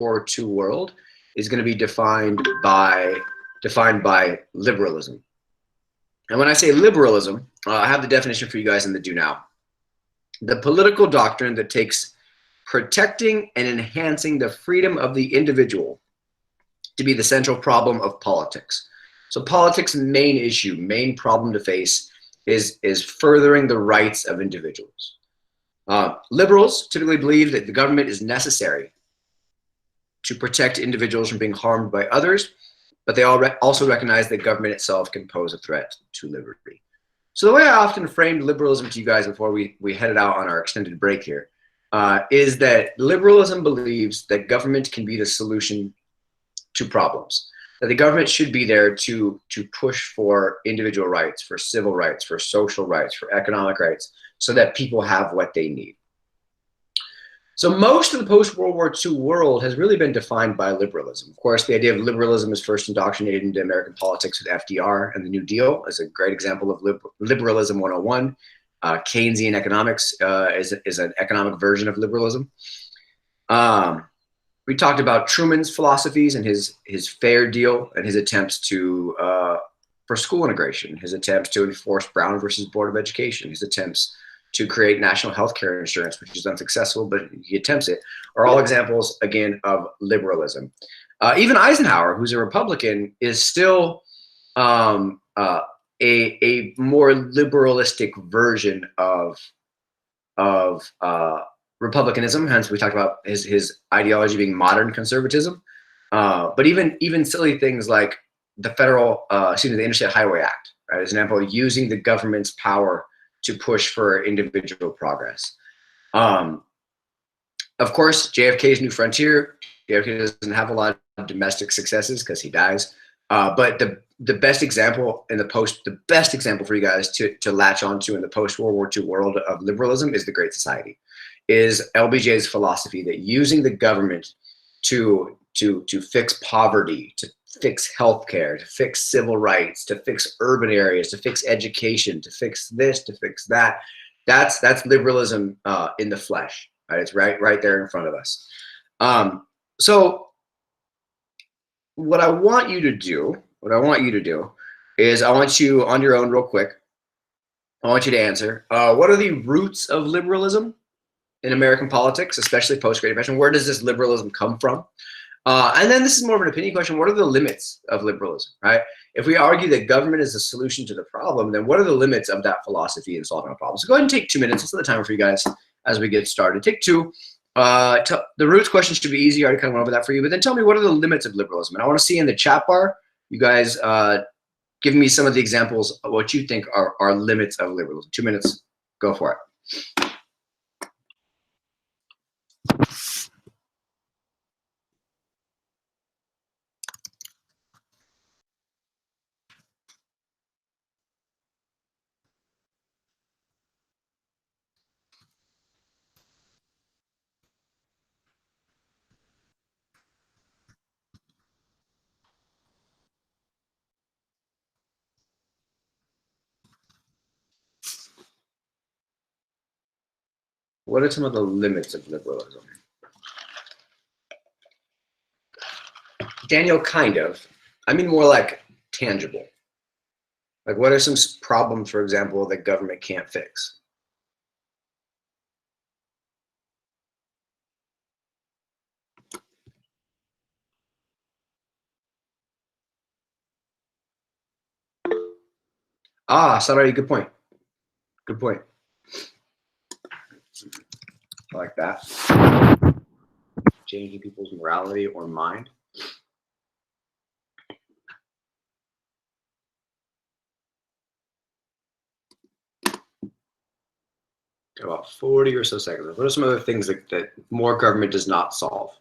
War II world is going to be defined by liberalism. And when I say liberalism, I have the definition for you guys in the Do Now. The political doctrine that takes protecting and enhancing the freedom of the individual to be the central problem of politics. So politics' main issue, main problem to face is furthering the rights of individuals. Liberals typically believe that the government is necessary to protect individuals from being harmed by others, but they also recognize that government itself can pose a threat to liberty. So the way I often framed liberalism to you guys before we headed out on our extended break here is that liberalism believes that government can be the solution to problems, that the government should be there to push for individual rights, for civil rights, for social rights, for economic rights, so that people have what they need. So most of the post-World War II world has really been defined by liberalism. Of course, the idea of liberalism is first indoctrinated into American politics with FDR and the New Deal is a great example of Liberalism 101. Keynesian economics is an economic version of liberalism. We talked about Truman's philosophies and his fair deal and his attempts for school integration, his attempts to enforce Brown versus Board of Education, his attempts to create national health care insurance, which is unsuccessful, but he attempts it, are all examples, again, of liberalism. Even Eisenhower, who's a Republican, is still a more liberalistic version of republicanism. Hence, we talked about his ideology being modern conservatism. But even silly things like the the Interstate Highway Act, right? As an example, using the government's power to push for individual progress. Of course, JFK's New Frontier. JFK doesn't have a lot of domestic successes because he dies. But the best example for you guys to latch onto in the post-World War II world of liberalism is the Great Society, is LBJ's philosophy that using the government to fix poverty, to fix healthcare, to fix civil rights, to fix urban areas, to fix education, to fix this, to fix that. That's liberalism in the flesh. Right? It's right there in front of us. So what I want you to do is I want you on your own real quick. I want you to answer, what are the roots of liberalism in American politics, especially post-Great Depression? Where does this liberalism come from? And then this is more of an opinion question. What are the limits of liberalism, right? If we argue that government is the solution to the problem, then what are the limits of that philosophy in solving a problem? So go ahead and take 2 minutes. This is the timer for you guys as we get started. Take two. The roots question should be easy. I already kind of went over that for you. But then tell me, what are the limits of liberalism? And I want to see in the chat bar, you guys give me some of the examples of what you think are limits of liberalism. 2 minutes. Go for it. What are some of the limits of liberalism? Daniel, kind of. I mean more like tangible. Like what are some problems, for example, that government can't fix? Sorry, good point. Good point. I like that. Changing people's morality or mind. About 40 or so seconds. What are some other things that more government does not solve?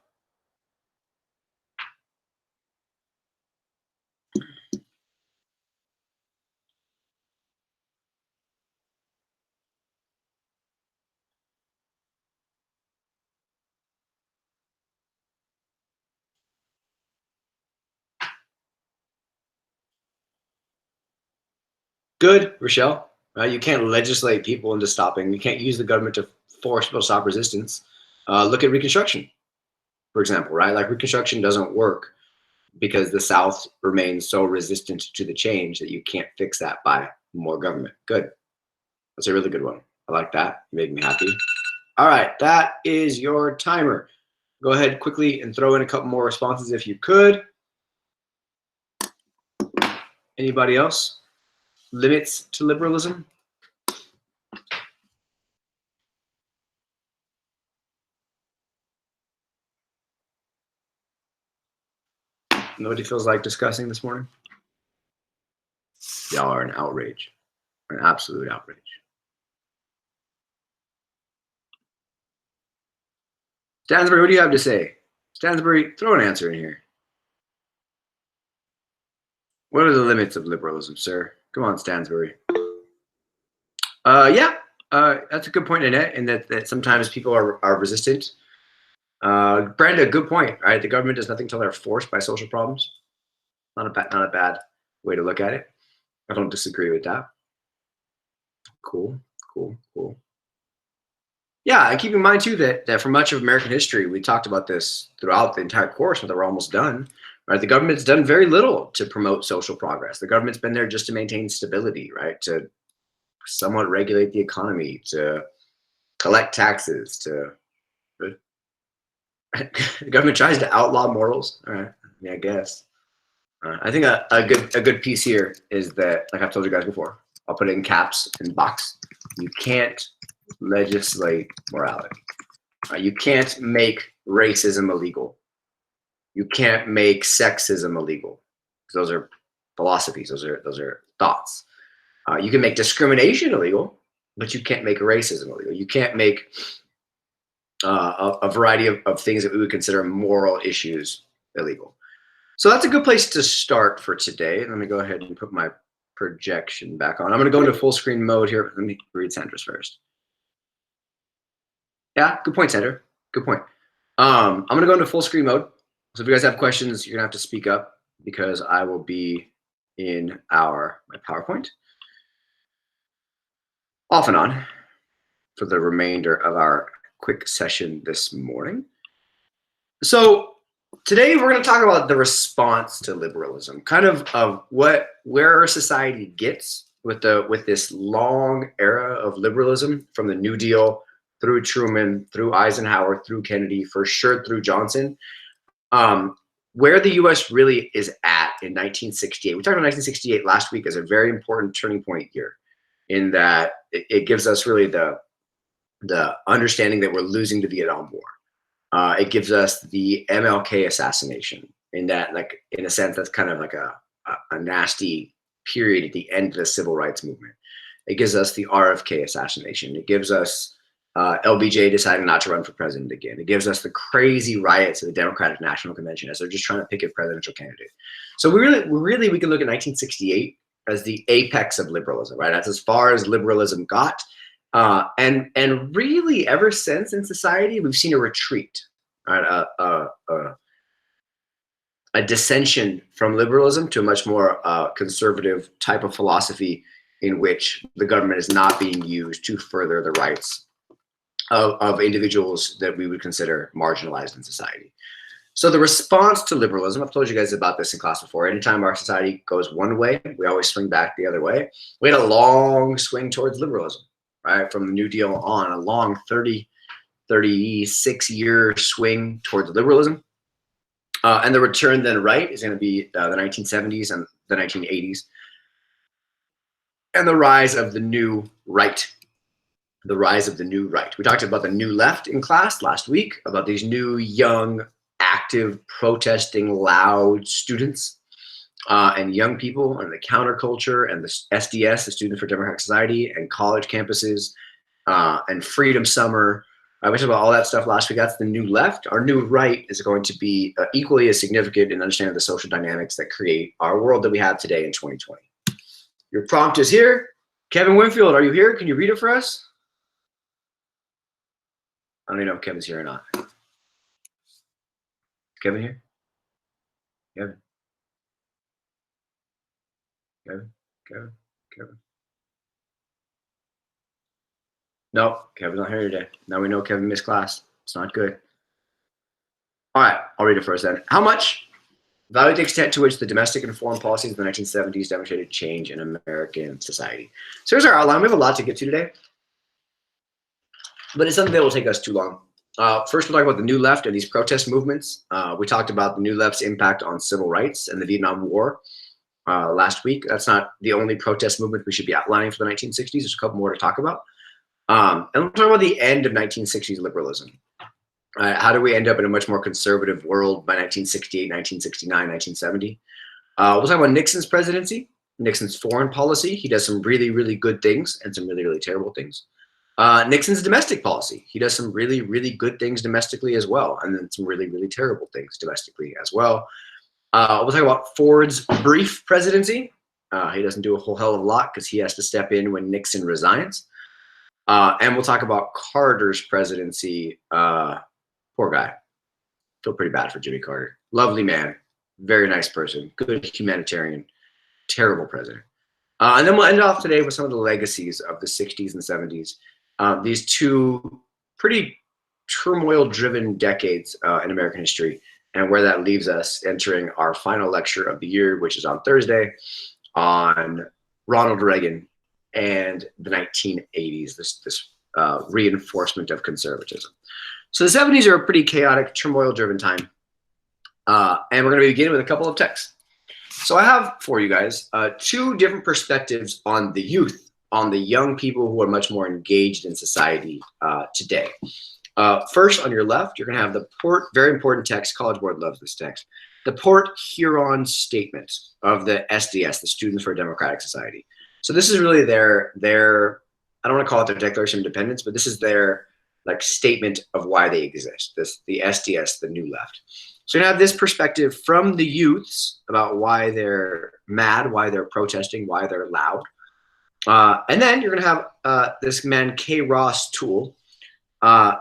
Good, Rochelle. You can't legislate people into stopping. You can't use the government to force people to stop resistance. Look at Reconstruction. for example, right? Like Reconstruction doesn't work because the South remains so resistant to the change that you can't fix that by more government. Good. That's a really good one. I like that. You make me happy. All right, that is your timer. Go ahead quickly and throw in a couple more responses if you could. Anybody else? Limits to liberalism? Nobody feels like discussing this morning? Y'all are an outrage, an absolute outrage. Stansbury, what do you have to say? Stansbury, throw an answer in here. What are the limits of liberalism, sir? Come on, Stansbury. Yeah, that's a good point, Annette, in that sometimes people are resistant. Brenda, good point, right? The government does nothing until they're forced by social problems. Not a bad way to look at it. I don't disagree with that. Cool. Yeah, and keep in mind too that for much of American history, we talked about this throughout the entire course, but we're almost done. Right, the government's done very little to promote social progress. The government's been there just to maintain stability, right? To somewhat regulate the economy, to collect taxes, to the government tries to outlaw morals. All right, yeah, I guess. I think a good piece here is that, like I've told you guys before, I'll put it in caps in box. You can't legislate morality. You can't make racism illegal. You can't make sexism illegal. Those are philosophies. Those are thoughts. You can make discrimination illegal, but you can't make racism illegal. You can't make a variety of things that we would consider moral issues illegal. So that's a good place to start for today. Let me go ahead and put my projection back on. I'm going to go into full screen mode here. Let me read Sandra's first. Yeah, good point, Sandra. Good point. I'm going to go into full screen mode. So if you guys have questions, you're going to have to speak up because I will be in my PowerPoint off and on for the remainder of our quick session this morning. So today we're going to talk about the response to liberalism, kind of where our society gets with this long era of liberalism from the New Deal through Truman, through Eisenhower, through Kennedy, for sure through Johnson. Where the U.S. really is at in 1968. We talked about 1968 last week as a very important turning point year, in that it gives us really the understanding that we're losing the Vietnam War. It gives us the MLK assassination, in that, like, in a sense, that's kind of like a nasty period at the end of the civil rights movement. It gives us the RFK assassination. It gives us LBJ deciding not to run for president again. It gives us the crazy riots at the Democratic National Convention as they're just trying to pick a presidential candidate. So we can look at 1968 as the apex of liberalism, right? That's as far as liberalism got. And really ever since in society, we've seen a retreat, right? A dissension from liberalism to a much more conservative type of philosophy in which the government is not being used to further the rights of individuals that we would consider marginalized in society. So the response to liberalism, I've told you guys about this in class before. Anytime our society goes one way, we always swing back the other way. We had a long swing towards liberalism, right? From the New Deal on, a long 36-year swing towards liberalism. And the return then right is going to be the 1970s and the 1980s. And the rise of the new right. The rise of the new right. We talked about the new left in class last week, about these new, young, active, protesting, loud students and young people, and the counterculture, and the SDS, the Student for Democratic Society, and college campuses, and Freedom Summer. We talked about all that stuff last week. That's the new left. Our new right is going to be equally as significant in understanding the social dynamics that create our world that we have today in 2020. Your prompt is here. Kevin Winfield, are you here? Can you read it for us? I don't even know if Kevin's here or not. Kevin here? Kevin. No, Kevin's not here today. Now we know Kevin missed class. It's not good. All right, I'll read it first then. How much? Value the extent to which the domestic and foreign policies of the 1970s demonstrated change in American society. So here's our outline. We have a lot to get to today, but it's something that will take us too long. First, we'll talk about the New Left and these protest movements. We talked about the New Left's impact on civil rights and the Vietnam War last week. That's not the only protest movement we should be outlining for the 1960s. There's a couple more to talk about. And we'll talk about the end of 1960s liberalism. How do we end up in a much more conservative world by 1968, 1969, 1970? We'll talk about Nixon's presidency, Nixon's foreign policy. He does some really, really good things and some really, really terrible things. Nixon's domestic policy. He does some really, really good things domestically as well, and then some really, really terrible things domestically as well. We'll talk about Ford's brief presidency. He doesn't do a whole hell of a lot because he has to step in when Nixon resigns. And we'll talk about Carter's presidency. Poor guy. Feel pretty bad for Jimmy Carter. Lovely man. Very nice person. Good humanitarian. Terrible president. And then we'll end off today with some of the legacies of the 60s and 70s. These two pretty turmoil-driven decades in American history, and where that leaves us entering our final lecture of the year, which is on Thursday, on Ronald Reagan and the 1980s, this reinforcement of conservatism. So the 70s are a pretty chaotic, turmoil-driven time. And we're going to be beginning with a couple of texts. So I have for you guys two different perspectives on the youth, on the young people who are much more engaged in society today. First, on your left, you're going to have the very important text. College Board loves this text. The Port Huron Statement of the SDS, the Students for a Democratic Society. So this is really their I don't want to call it their Declaration of Independence, but this is their statement of why they exist. The SDS, the New Left. So you have this perspective from the youths about why they're mad, why they're protesting, why they're loud. And then you're going to have this man, K. Ross Toole,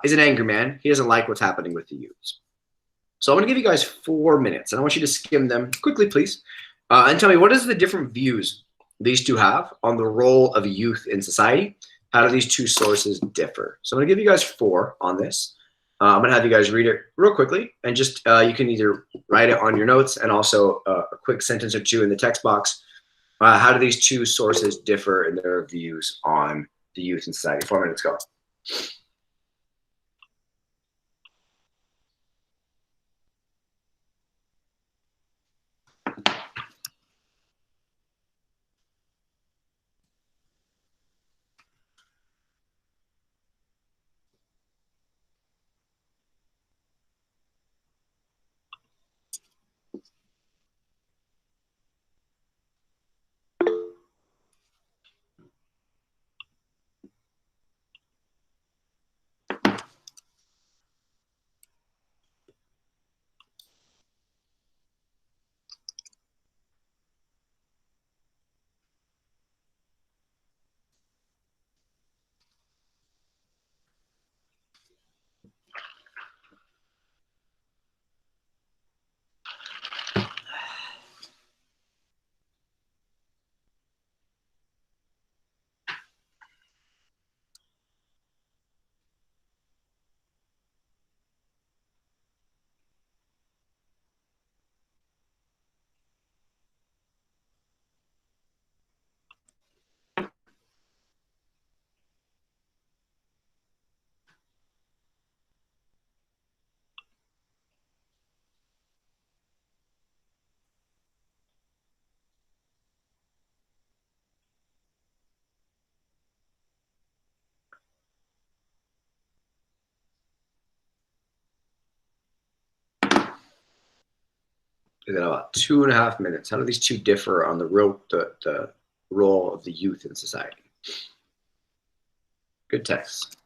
is an angry man. He doesn't like what's happening with the youths. So I'm going to give you guys 4 minutes, and I want you to skim them quickly, please, and tell me what is the different views these two have on the role of youth in society. How do these two sources differ? So I'm going to give you guys 4 on this. I'm going to have you guys read it real quickly, and just you can either write it on your notes and also a quick sentence or two in the text box. How do these two sources differ in their views on the youth in society? 4 minutes, go. We got about 2.5 minutes. How do these two differ on the role of the youth in society? Good text.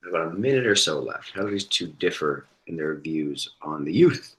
About a minute or so left. How do these two differ in their views on the youth?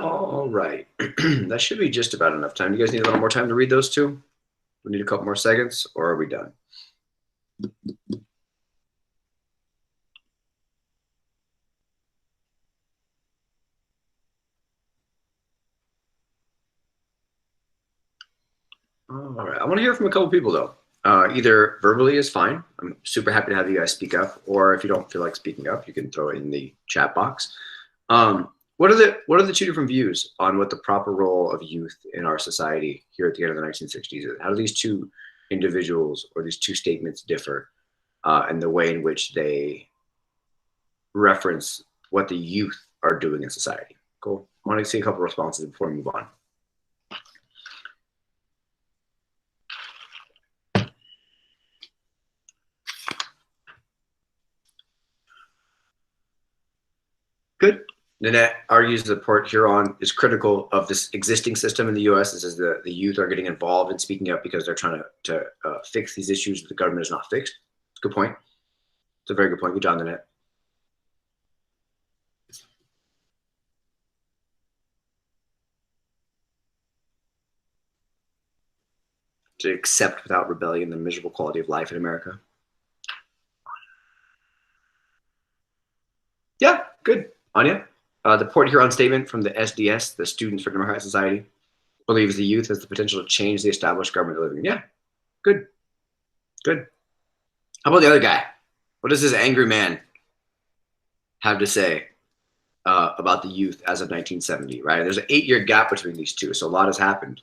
All right. That should be just about enough time. You guys need a little more time to read those two? We need a couple more seconds, or are we done? All right. I want to hear from a couple people, though. Either verbally is fine. I'm super happy to have you guys speak up, or if you don't feel like speaking up, you can throw it in the chat box. What are the two different views on what the proper role of youth in our society here at the end of the 1960s is? How do these two individuals or these two statements differ in the way in which they reference what the youth are doing in society? Cool. I want to see a couple responses before we move on. Good. Nanette argues that Port Huron is critical of this existing system in the U.S. It says the youth are getting involved in speaking up because they're trying to fix these issues that the government is not fixed. Good point. It's a very good point. Good job, Nanette. To accept without rebellion the miserable quality of life in America. Yeah, good. Anya? The Port Huron statement from the SDS, the Students for Democratic Society, believes the youth has the potential to change the established government living. Yeah, good. Good. How about the other guy? What does this angry man have to say about the youth as of 1970, right? There's an 8-year gap between these two, so a lot has happened.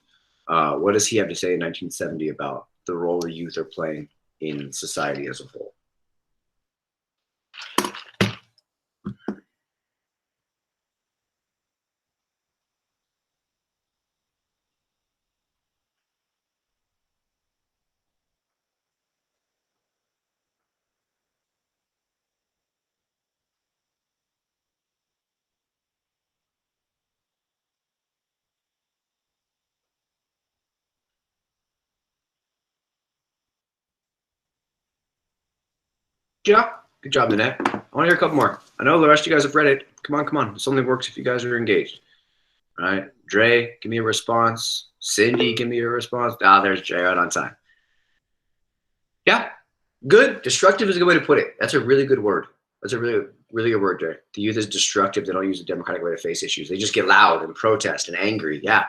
What does he have to say in 1970 about the role the youth are playing in society as a whole? Yeah, good job, Nanette. I want to hear a couple more. I know the rest of you guys have read it. Come on, come on. This only works if you guys are engaged. All right, Dre, give me a response. Cindy, give me a response. Ah, there's Dre right on time. Yeah, good. Destructive is a good way to put it. That's a really good word. That's a really, really good word, Dre. The youth is destructive. They don't use a democratic way to face issues. They just get loud and protest and angry. Yeah.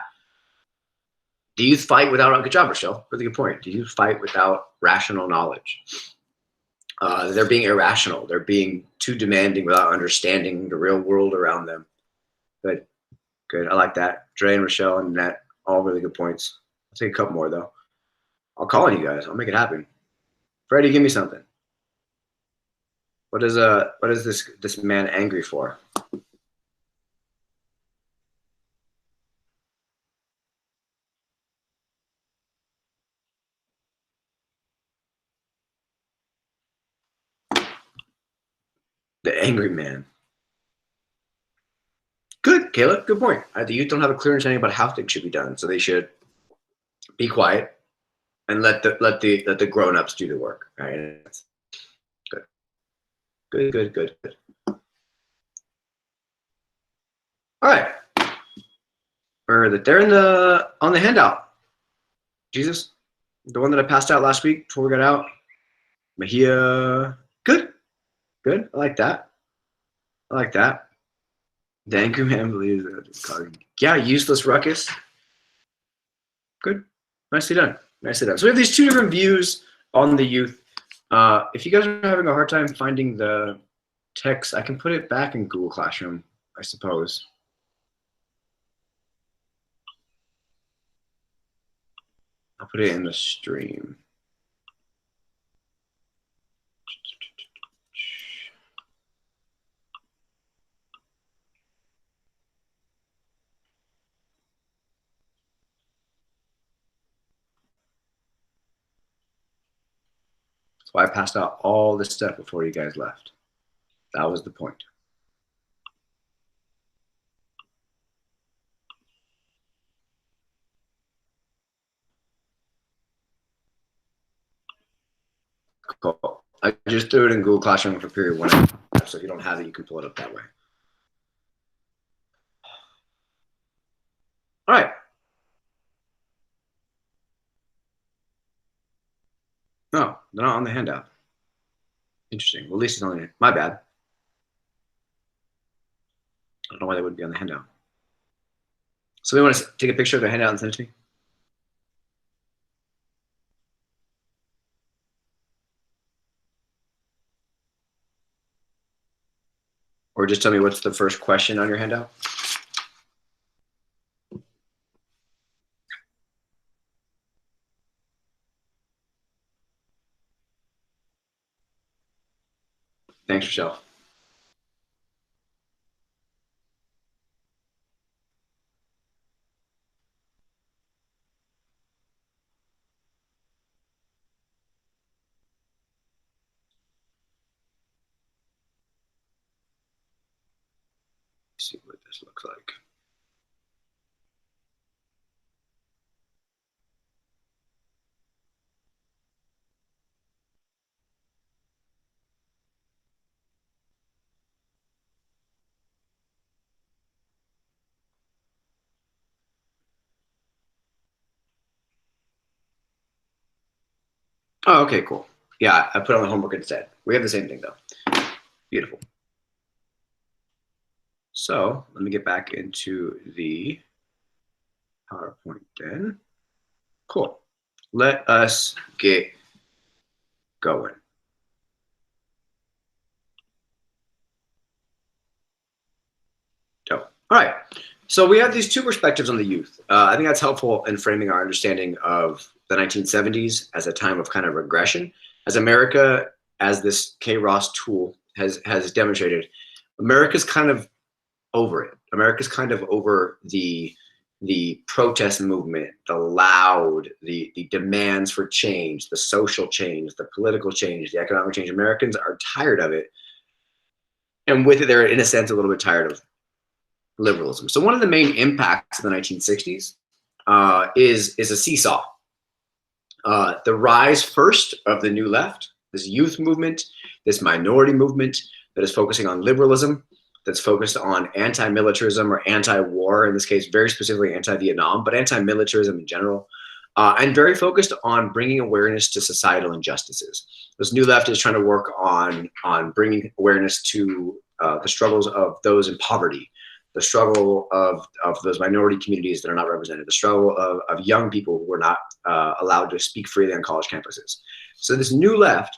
Do youth fight without, good job, Rochelle. Really good point. Do youth fight without rational knowledge? They're being irrational. They're being too demanding without understanding the real world around them. Good. Good. I like that. Dre and Rochelle and Nat, all really good points. I'll take a couple more, though. I'll call on you guys. I'll make it happen. Freddie, give me something. What is this man angry for? The angry man. Good, Caleb. Good point. The youth don't have a clear understanding about how things should be done, so they should be quiet and let the grown-ups do the work. Right? Good. Good. Good. Good. Good. All right. They're on the handout. Jesus, the one that I passed out last week before we got out. Mahia. Good. Good. I like that. I like that. The angry man believes that. Yeah, useless ruckus. Good. Nicely done. Nicely done. So we have these two different views on the youth. If you guys are having a hard time finding the text, I can put it back in Google Classroom, I suppose. I'll put it in the stream. That's why I passed out all this stuff before you guys left. That was the point. Cool. I just threw it in Google Classroom for period 1. So if you don't have it, you can pull it up that way. All right. No, they're not on the handout. Interesting. Well, at least it's on there. My bad. I don't know why they wouldn't be on the handout. So we want to take a picture of the handout and send it to me? Or just tell me what's the first question on your handout? Thanks, Rochelle. Let's see what this looks like. Oh, okay, cool. Yeah, I put on the homework instead. We have the same thing though. Beautiful. So let me get back into the PowerPoint then. Cool. Let us get going. Dope. All right. So we have these two perspectives on the youth. I think that's helpful in framing our understanding of the 1970s as a time of kind of regression. As America, as this K-Ross tool has demonstrated, America's kind of over it. America's kind of over the protest movement, the loud, the demands for change, the social change, the political change, the economic change. Americans are tired of it. And with it, they're in a sense a little bit tired of liberalism. So one of the main impacts of the 1960s is a seesaw. The rise first of the new left, this youth movement, this minority movement that is focusing on liberalism, that's focused on anti-militarism or anti-war, in this case, very specifically anti-Vietnam, but anti-militarism in general, and very focused on bringing awareness to societal injustices. This new left is trying to work on bringing awareness to the struggles of those in poverty, the struggle of those minority communities that are not represented, the struggle of young people who are not allowed to speak freely on college campuses. So this new left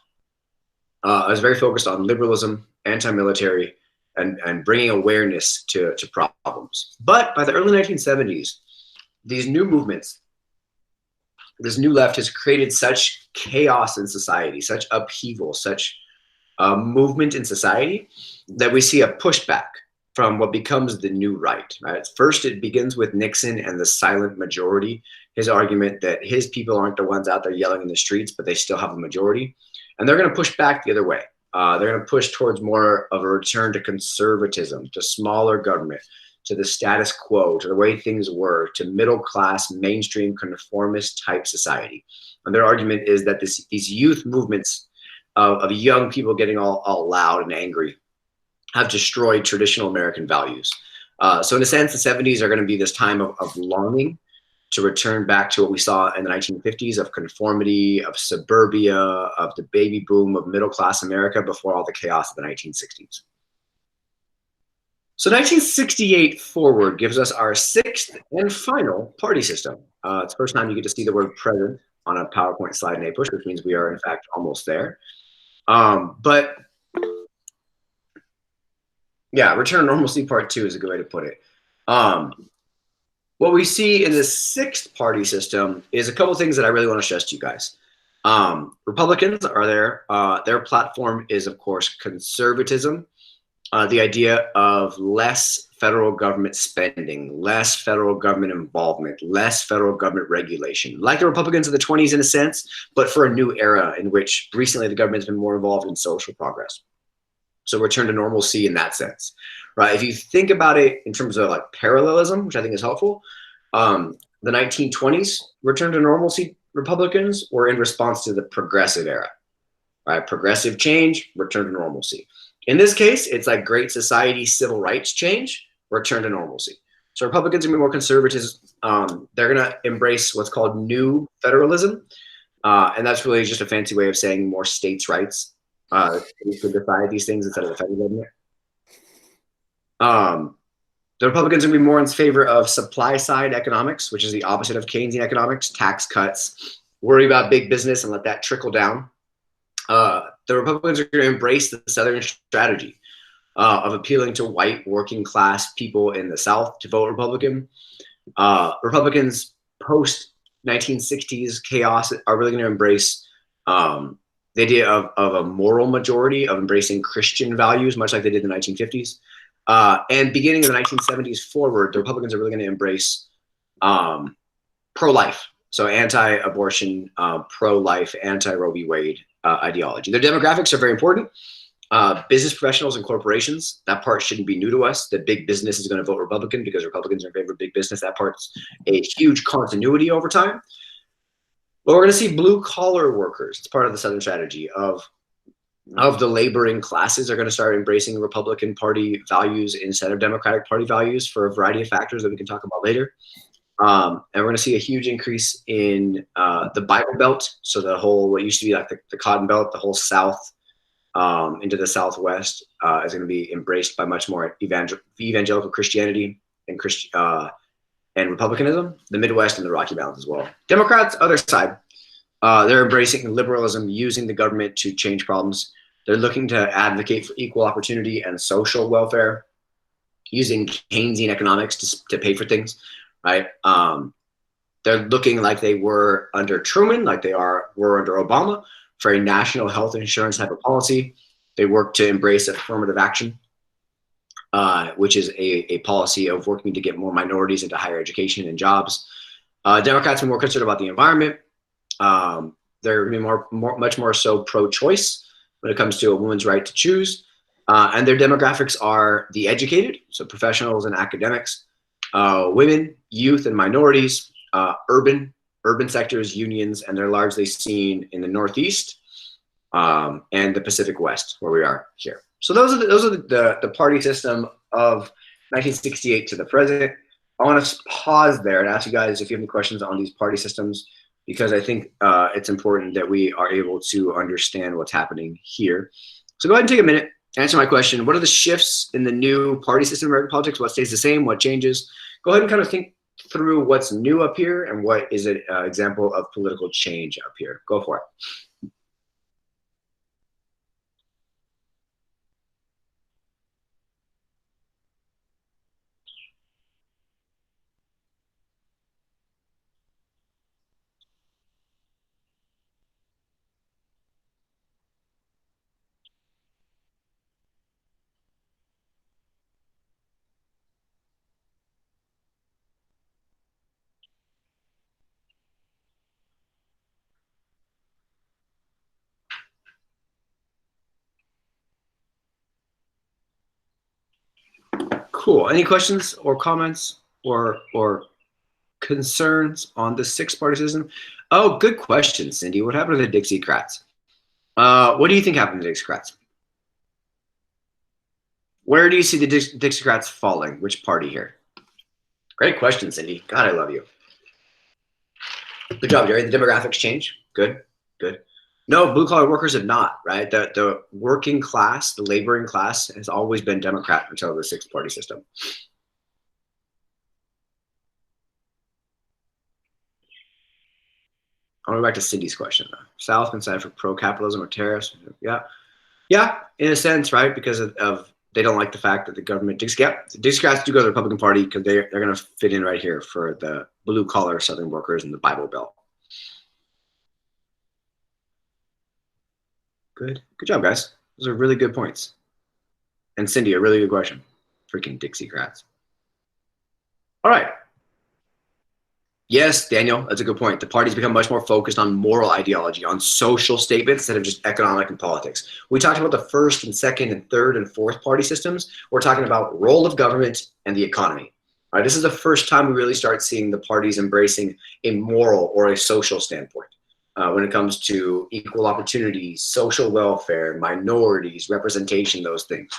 is very focused on liberalism, anti-military, and bringing awareness to problems. But by the early 1970s, these new movements, this new left has created such chaos in society, such upheaval, such movement in society that we see a pushback from what becomes the new right. First, it begins with Nixon and the silent majority, his argument that his people aren't the ones out there yelling in the streets, but they still have a majority. And they're going to push back the other way. They're going to push towards more of a return to conservatism, to smaller government, to the status quo, to the way things were, to middle-class, mainstream, conformist type society. And their argument is that these youth movements of young people getting all loud and angry have destroyed traditional American values. So in a sense, the 70s are going to be this time of longing to return back to what we saw in the 1950s of conformity, of suburbia, of the baby boom of middle-class America before all the chaos of the 1960s. So 1968 forward gives us our sixth and final party system. It's the first time you get to see the word present on a PowerPoint slide in APUSH, which means we are in fact almost there. But yeah, return to normalcy part 2 is a good way to put it. What we see in the sixth party system is a couple things that I really want to stress to you guys. Republicans are there. Their platform is, of course, conservatism. The idea of less federal government spending, less federal government involvement, less federal government regulation, like the Republicans of the 20s in a sense, but for a new era in which recently the government's been more involved in social progress. So return to normalcy in that sense, right? If you think about it in terms of like parallelism, which I think is helpful, the 1920s return to normalcy Republicans were in response to the progressive era, right? Progressive change, return to normalcy. In this case, it's like great society, civil rights change, return to normalcy. So Republicans are going to be more conservative. They're going to embrace what's called new federalism. And that's really just a fancy way of saying more states' rights. You could decide these things instead of the federal government. The Republicans are going to be more in favor of supply side economics, which is the opposite of Keynesian economics, tax cuts, worry about big business and let that trickle down. The Republicans are going to embrace the Southern strategy of appealing to white working class people in the South to vote Republican. Republicans post 1960s chaos are really going to embrace the idea of a moral majority, of embracing Christian values, much like they did in the 1950s. And beginning of the 1970s forward, the Republicans are really going to embrace pro-life. So anti-abortion, pro-life, anti-Roe v. Wade ideology. Their demographics are very important. Business professionals and corporations, that part shouldn't be new to us. That big business is going to vote Republican because Republicans are in favor of big business. That part's a huge continuity over time. But we're going to see blue-collar workers. It's part of the Southern strategy of the laboring classes are going to start embracing Republican Party values instead of Democratic Party values for a variety of factors that we can talk about later. And we're going to see a huge increase in the Bible Belt. So the whole, what used to be like the Cotton Belt, the whole South into the Southwest is going to be embraced by much more evangelical Christianity and Republicanism. The Midwest and the Rocky Mountains as well. Democrats, other side, they're embracing liberalism, using the government to change problems. They're looking to advocate for equal opportunity and social welfare, using Keynesian economics to pay for things. Right? They're looking like they were under Truman, like they were under Obama, for a national health insurance type of policy. They work to embrace affirmative action, which is a policy of working to get more minorities into higher education and jobs. Democrats are more concerned about the environment. They're going to be much more so pro-choice when it comes to a woman's right to choose. And their demographics are the educated, so professionals and academics, women, youth, and minorities, urban sectors, unions, and they're largely seen in the Northeast and the Pacific West, where we are here. So those are the party system of 1968 to the present. I want to pause there and ask you guys if you have any questions on these party systems, because I think it's important that we are able to understand what's happening here. So go ahead and take a minute, answer my question. What are the shifts in the new party system in American politics? What stays the same? What changes? Go ahead and kind of think through what's new up here and what is an example of political change up here. Go for it. Cool. Any questions or comments or concerns on the six-party system? Oh, good question, Cindy. What happened to the Dixiecrats? What do you think happened to the Dixiecrats? Where do you see the Dixiecrats falling? Which party here? Great question, Cindy. God, I love you. Good job, Jerry. The demographics change. Good, good. No, blue collar workers have not, right? The working class, the laboring class has always been Democrat until the six-party system. I'll go back to Cindy's question though. South can side for pro-capitalism or tariffs. Yeah. Yeah, in a sense, right? Because of they don't like the fact that the government, the Democrats do go to the Republican Party because they're going to fit in right here for the blue collar Southern workers and the Bible Belt. Good job, guys. Those are really good points. And Cindy, a really good question. Freaking Dixiecrats. All right. Yes, Daniel, that's a good point. The party's become much more focused on moral ideology, on social statements instead of just economic and politics. We talked about the first and second and third and fourth party systems. We're talking about role of government and the economy. All right, this is the first time we really start seeing the parties embracing a moral or a social standpoint when it comes to equal opportunities, social welfare, minorities, representation, those things.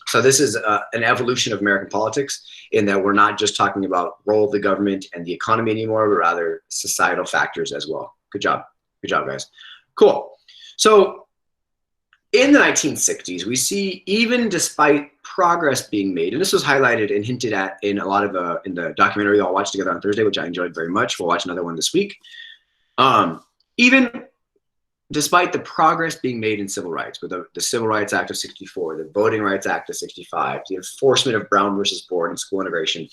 So this is an evolution of American politics in that we're not just talking about role of the government and the economy anymore, but rather societal factors as well. Good job. Good job, guys. Cool. So in the 1960s, we see even despite progress being made, and this was highlighted and hinted at in a lot of in the documentary we all watched together on Thursday, which I enjoyed very much. We'll watch another one this week. Even despite the progress being made in civil rights, with the Civil Rights Act of 64, the Voting Rights Act of 65, the enforcement of Brown versus Board and school integration,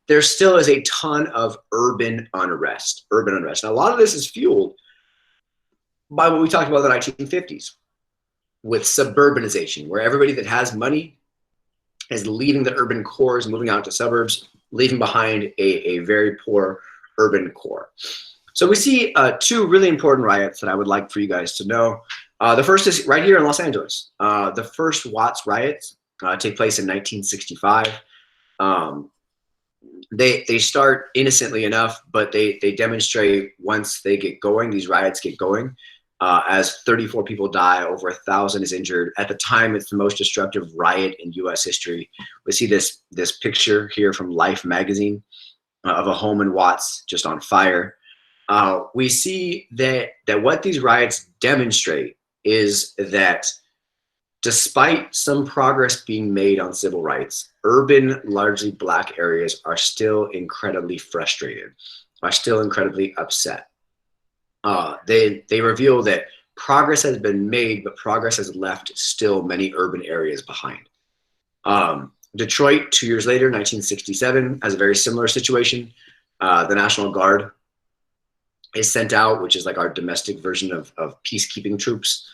there still is a ton of urban unrest. And a lot of this is fueled by what we talked about in the 1950s with suburbanization, where everybody that has money is leaving the urban cores, moving out to suburbs, leaving behind a very poor urban core. So we see two really important riots that I would like for you guys to know. The first is right here in Los Angeles. The first Watts riots take place in 1965. They start innocently enough, but they demonstrate once they get going, these riots get going, as 34 people die, over 1,000 is injured. At the time, it's the most destructive riot in U.S. history. We see this picture here from Life magazine of a home in Watts just on fire. We see that what these riots demonstrate is that despite some progress being made on civil rights, urban, largely Black areas are still incredibly frustrated, are still incredibly upset. They reveal that progress has been made, but progress has left still many urban areas behind. Detroit, 2 years later, 1967, has a very similar situation. The National Guard is sent out, which is like our domestic version of peacekeeping troops.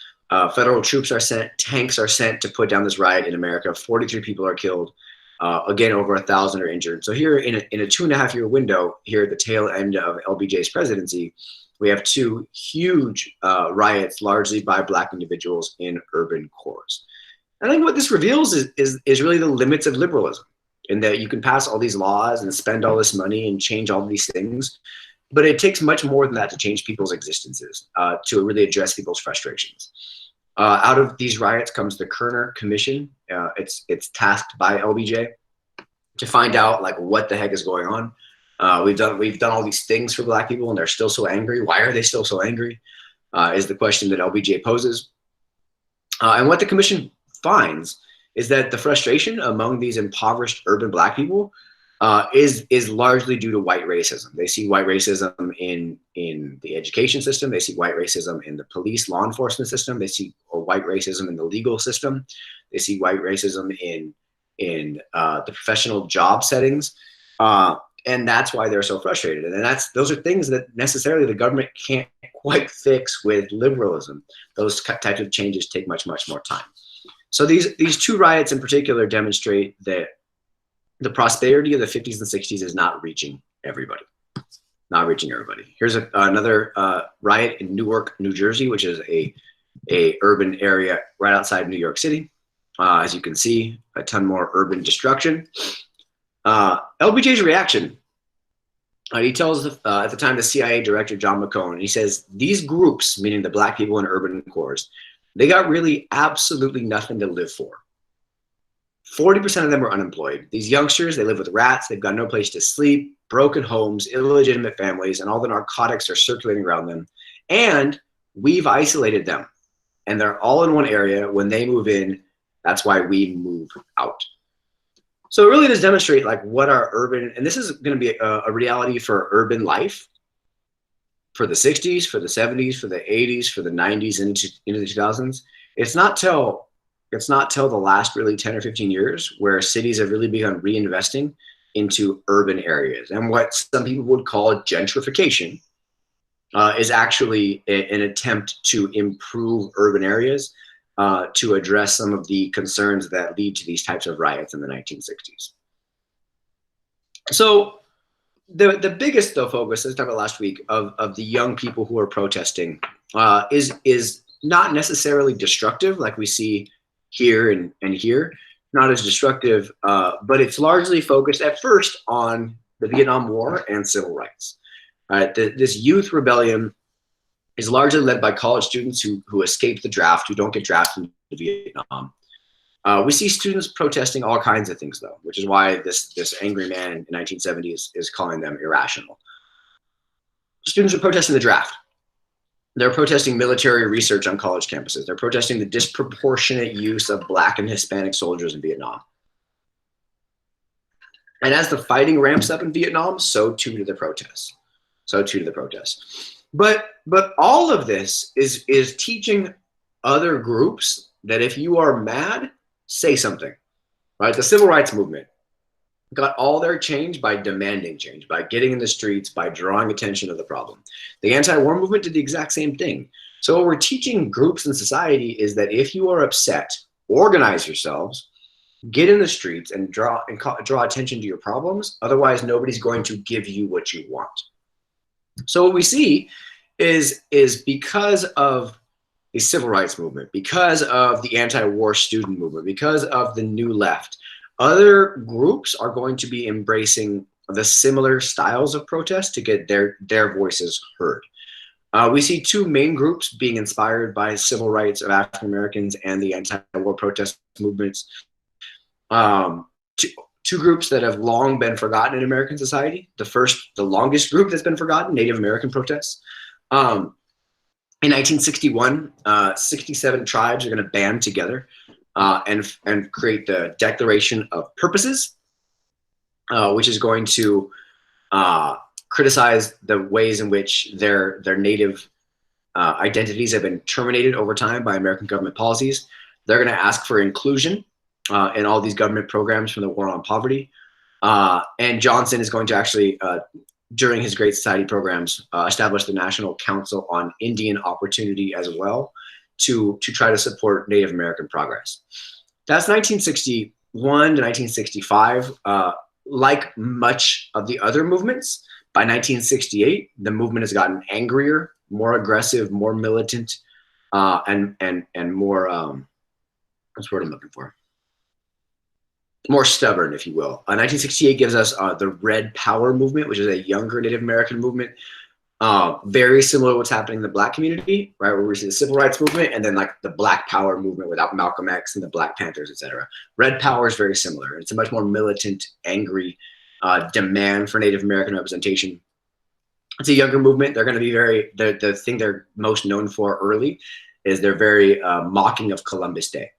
Federal troops are sent, tanks are sent to put down this riot in America. 43 people are killed. Again, over 1,000 are injured. So here in a 2.5-year window, here at the tail end of LBJ's presidency, we have two huge riots, largely by Black individuals in urban cores. I think what this reveals is really the limits of liberalism, in that you can pass all these laws and spend all this money and change all these things, but it takes much more than that to change people's existences, to really address people's frustrations. Out of these riots comes the Kerner Commission. It's tasked by LBJ to find out like what the heck is going on. We've done all these things for Black people, and they're still so angry. Why are they still so angry? Is the question that LBJ poses. And what the commission finds is that the frustration among these impoverished urban Black people is largely due to white racism. They see white racism in the education system. They see white racism in the police law enforcement system. They see white racism in the legal system. They see white racism in the professional job settings. And that's why they're so frustrated. And those are things that necessarily the government can't quite fix with liberalism. Those types of changes take much, much more time. So these two riots in particular demonstrate that the prosperity of the 50s and 60s is not reaching everybody. Not reaching everybody. Here's another riot in Newark, New Jersey, which is a urban area right outside New York City. As you can see, a ton more urban destruction. LBJ's reaction. He tells at the time the CIA director John McCone, he says, these groups, meaning the Black people in urban cores, they got really absolutely nothing to live for. 40% of them are unemployed. These youngsters, they live with rats. They've got no place to sleep, broken homes, illegitimate families, and all the narcotics are circulating around them. And we've isolated them. and they're all in one area. When they move in, that's why we move out. So it really does demonstrate like what our urban, and this is going to be a reality for urban life for the 60s, for the 70s, for the 80s, for the 90s, into the 2000s. It's not till the last really 10 or 15 years where cities have really begun reinvesting into urban areas. And what some people would call gentrification is actually an attempt to improve urban areas to address some of the concerns that lead to these types of riots in the 1960s. So the biggest though focus, as I talked about last week, of the young people who are protesting is not necessarily destructive like we see here and here, not as destructive, but it's largely focused at first on the Vietnam War and civil rights. This youth rebellion is largely led by college students who escape the draft, who don't get drafted into Vietnam. We see students protesting all kinds of things, though, which is why this angry man in 1970 is calling them irrational. Students are protesting the draft. They're protesting military research on college campuses. They're protesting the disproportionate use of Black and Hispanic soldiers in Vietnam. And as the fighting ramps up in Vietnam, so too do the protests. So too do the protests. But all of this is teaching other groups that if you are mad, say something, right? The civil rights movement got all their change by demanding change, by getting in the streets, by drawing attention to the problem. The anti-war movement did the exact same thing. So what we're teaching groups in society is that if you are upset, organize yourselves, get in the streets and draw attention to your problems. Otherwise, nobody's going to give you what you want. So what we see is because of the civil rights movement, because of the anti-war student movement, because of the new left, other groups are going to be embracing the similar styles of protest to get their voices heard. We see two main groups being inspired by civil rights of African Americans and the anti-war protest movements. Two groups that have long been forgotten in American society. The longest group that's been forgotten, Native American protests. In 1961, 67 tribes are going to band together and create the Declaration of Purposes, which is going to criticize the ways in which their native identities have been terminated over time by American government policies. They're going to ask for inclusion in all these government programs from the War on Poverty. And Johnson is going to actually, during his Great Society programs, establish the National Council on Indian Opportunity as well to try to support Native American progress. That's 1961 to 1965. Like much of the other movements, by 1968, the movement has gotten angrier, more aggressive, more militant, and more, what's the word I'm looking for? More stubborn, if you will. 1968 gives us the Red Power movement, which is a younger Native American movement, very similar to what's happening in the Black community, right? Where we see the civil rights movement and then like the Black Power movement without Malcolm X and the Black Panthers, etc. Red Power is very similar. It's a much more militant, angry demand for Native American representation. It's a younger movement. They're going to be the thing they're most known for early is they're very mocking of Columbus Day.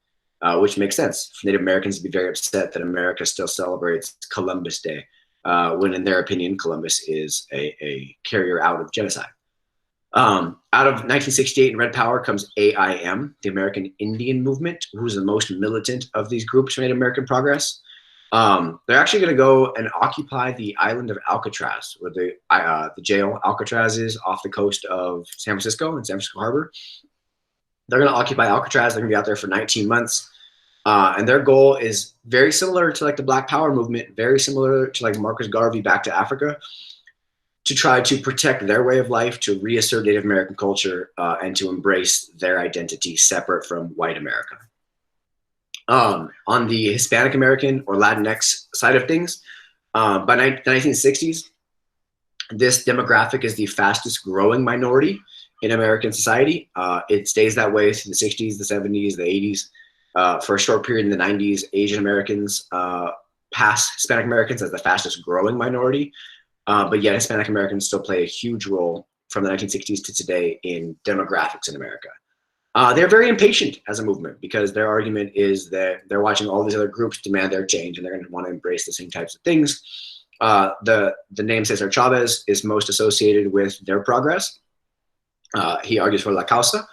Which makes sense for Native Americans to be very upset that America still celebrates Columbus Day, when in their opinion, Columbus is a carrier out of genocide. Out of 1968 in Red Power comes AIM, the American Indian Movement, who's the most militant of these groups for Native American progress. They're actually going to go and occupy the island of Alcatraz, where the jail Alcatraz is off the coast of San Francisco in San Francisco Harbor. They're going to occupy Alcatraz. They're going to be out there for 19 months. And their goal is very similar to like the Black Power movement, very similar to like Marcus Garvey Back to Africa, to try to protect their way of life, to reassert Native American culture, and to embrace their identity separate from white America. On the Hispanic American or Latinx side of things, by the 1960s, this demographic is the fastest growing minority in American society. It stays that way through the 60s, the 70s, the 80s. For a short period in the 90s, Asian Americans pass Hispanic Americans as the fastest growing minority. But yet Hispanic Americans still play a huge role from the 1960s to today in demographics in America. They're very impatient as a movement because their argument is that they're watching all these other groups demand their change and they're going to want to embrace the same types of things. The name Cesar Chavez is most associated with their progress. He argues for La Causa,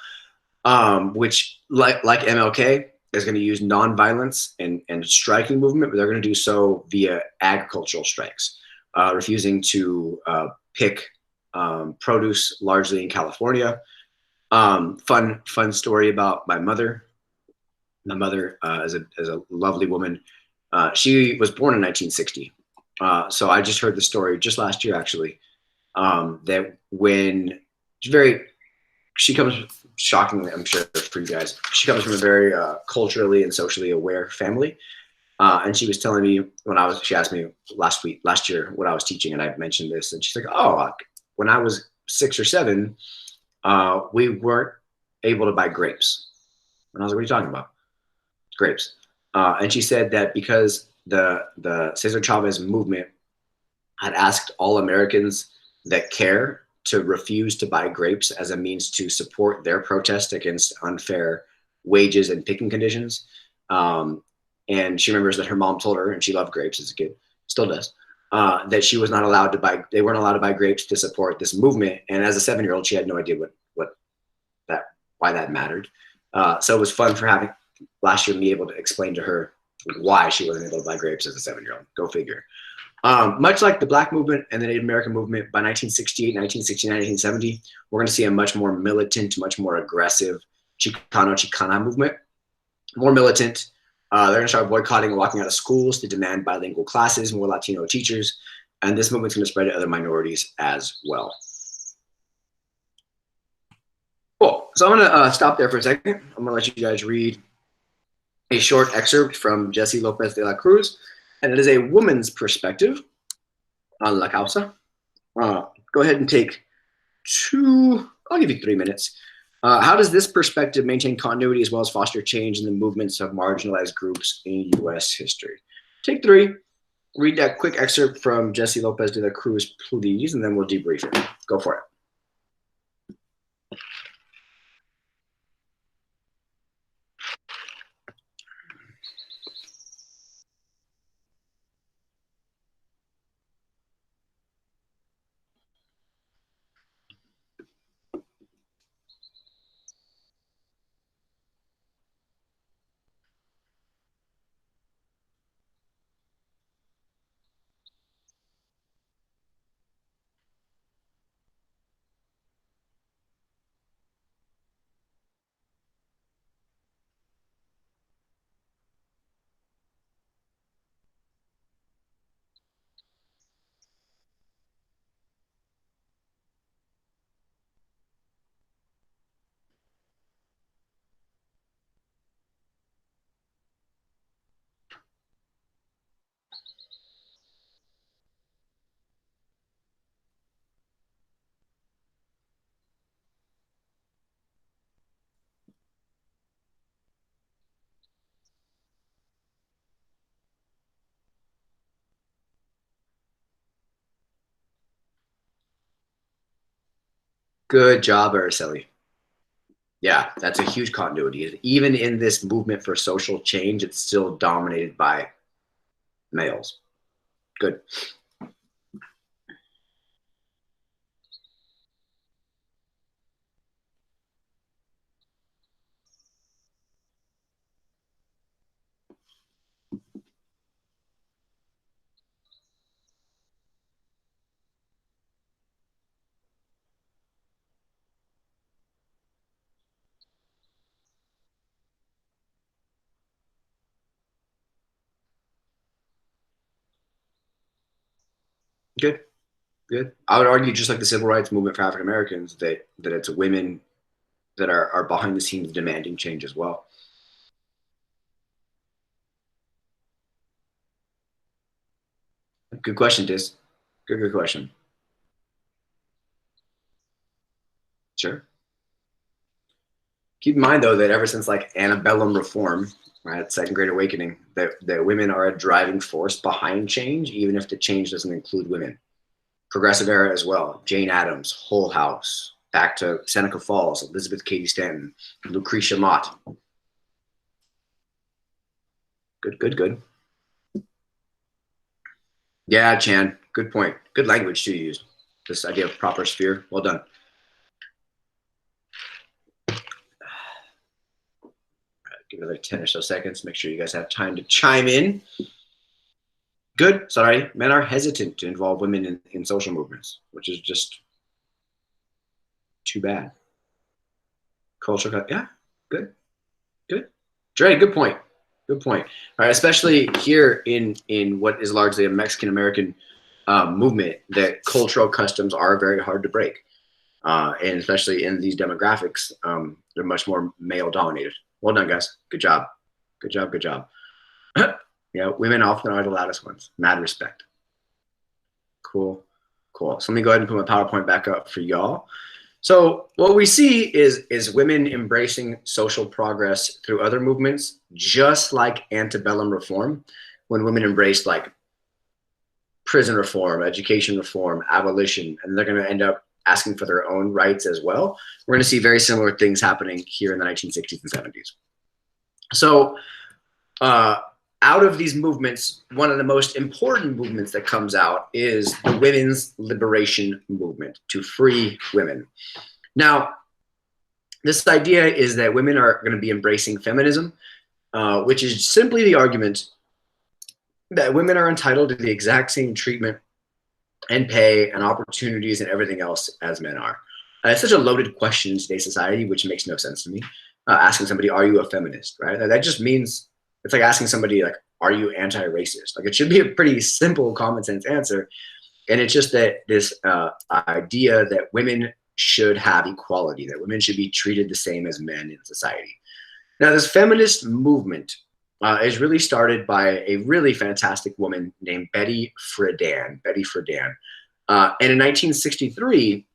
which, like MLK, is going to use nonviolence and striking movement, but they're going to do so via agricultural strikes, refusing to pick produce largely in California. Fun story about my mother. My mother is a lovely woman. She was born in 1960. So I just heard the story just last year, actually, that when she comes, shockingly, I'm sure for you guys, she comes from a very culturally and socially aware family. And she was telling me she asked me last year what I was teaching, and I mentioned this, and she's like, oh, when I was 6 or 7, we weren't able to buy grapes. And I was like, what are you talking about? Grapes. And she said that because the Cesar Chavez movement had asked all Americans that care to refuse to buy grapes as a means to support their protest against unfair wages and picking conditions. And she remembers that her mom told her, and she loved grapes as a kid, still does, that she was not allowed to buy, they weren't allowed to buy grapes to support this movement. And as a 7-year-old, she had no idea why that mattered. So it was fun for having last year me able to explain to her why she wasn't able to buy grapes as a 7-year-old. Go figure. Much like the Black movement and the Native American movement, by 1968, 1969, 1970, we're going to see a much more militant, much more aggressive Chicana movement. More militant. They're going to start boycotting and walking out of schools to demand bilingual classes, more Latino teachers, and this movement's going to spread to other minorities as well. Cool. So I'm going to stop there for a second. I'm going to let you guys read a short excerpt from Jessie Lopez de la Cruz, and it is a woman's perspective on La Causa. Go ahead and take I'll give you 3 minutes. How does this perspective maintain continuity as well as foster change in the movements of marginalized groups in U.S. history? Take 3. Read that quick excerpt from Jessie Lopez de la Cruz, please, and then we'll debrief it. Go for it. Good job, Araceli. Yeah, that's a huge continuity. Even in this movement for social change, it's still dominated by males. Good. Good. Good. I would argue, just like the civil rights movement for African Americans, that it's women that are behind the scenes demanding change as well. Good question, Dis. Good question. Sure. Keep in mind, though, that ever since like antebellum reform, right, Second Great Awakening, that women are a driving force behind change, even if the change doesn't include women. Progressive era as well. Jane Addams, Whole House, back to Seneca Falls, Elizabeth Cady Stanton, Lucretia Mott. Good, good, good. Yeah, Chan, good point. Good language to use. This idea of proper sphere. Well done. Give it like 10 or so seconds. Make sure you guys have time to chime in. Good. Sorry. Men are hesitant to involve women in social movements, which is just too bad. Culture. Yeah. Good. Good. Dre, good point. Good point. All right. Especially here in what is largely a Mexican American movement, that cultural customs are very hard to break. And especially in these demographics, they're much more male dominated. Well done, guys. Good job. Good job. Good job. Yeah, women often are the loudest ones. Mad respect. Cool. Cool. So let me go ahead and put my PowerPoint back up for y'all. So what we see is women embracing social progress through other movements, just like antebellum reform, when women embraced like prison reform, education reform, abolition, and they're going to end up asking for their own rights as well. We're going to see very similar things happening here in the 1960s and 70s. So out of these movements, one of the most important movements that comes out is the women's liberation movement, to free women. Now, this idea is that women are going to be embracing feminism, which is simply the argument that women are entitled to the exact same treatment and pay and opportunities and everything else as men are. It's such a loaded question in today's society, which makes no sense to me. Asking somebody, are you a feminist, right? That just means, it's like asking somebody, like, are you anti-racist? Like, it should be a pretty simple, common sense answer. And it's just that this idea that women should have equality, that women should be treated the same as men in society. Now, this feminist movement is really started by a really fantastic woman named Betty Friedan. And in 1963,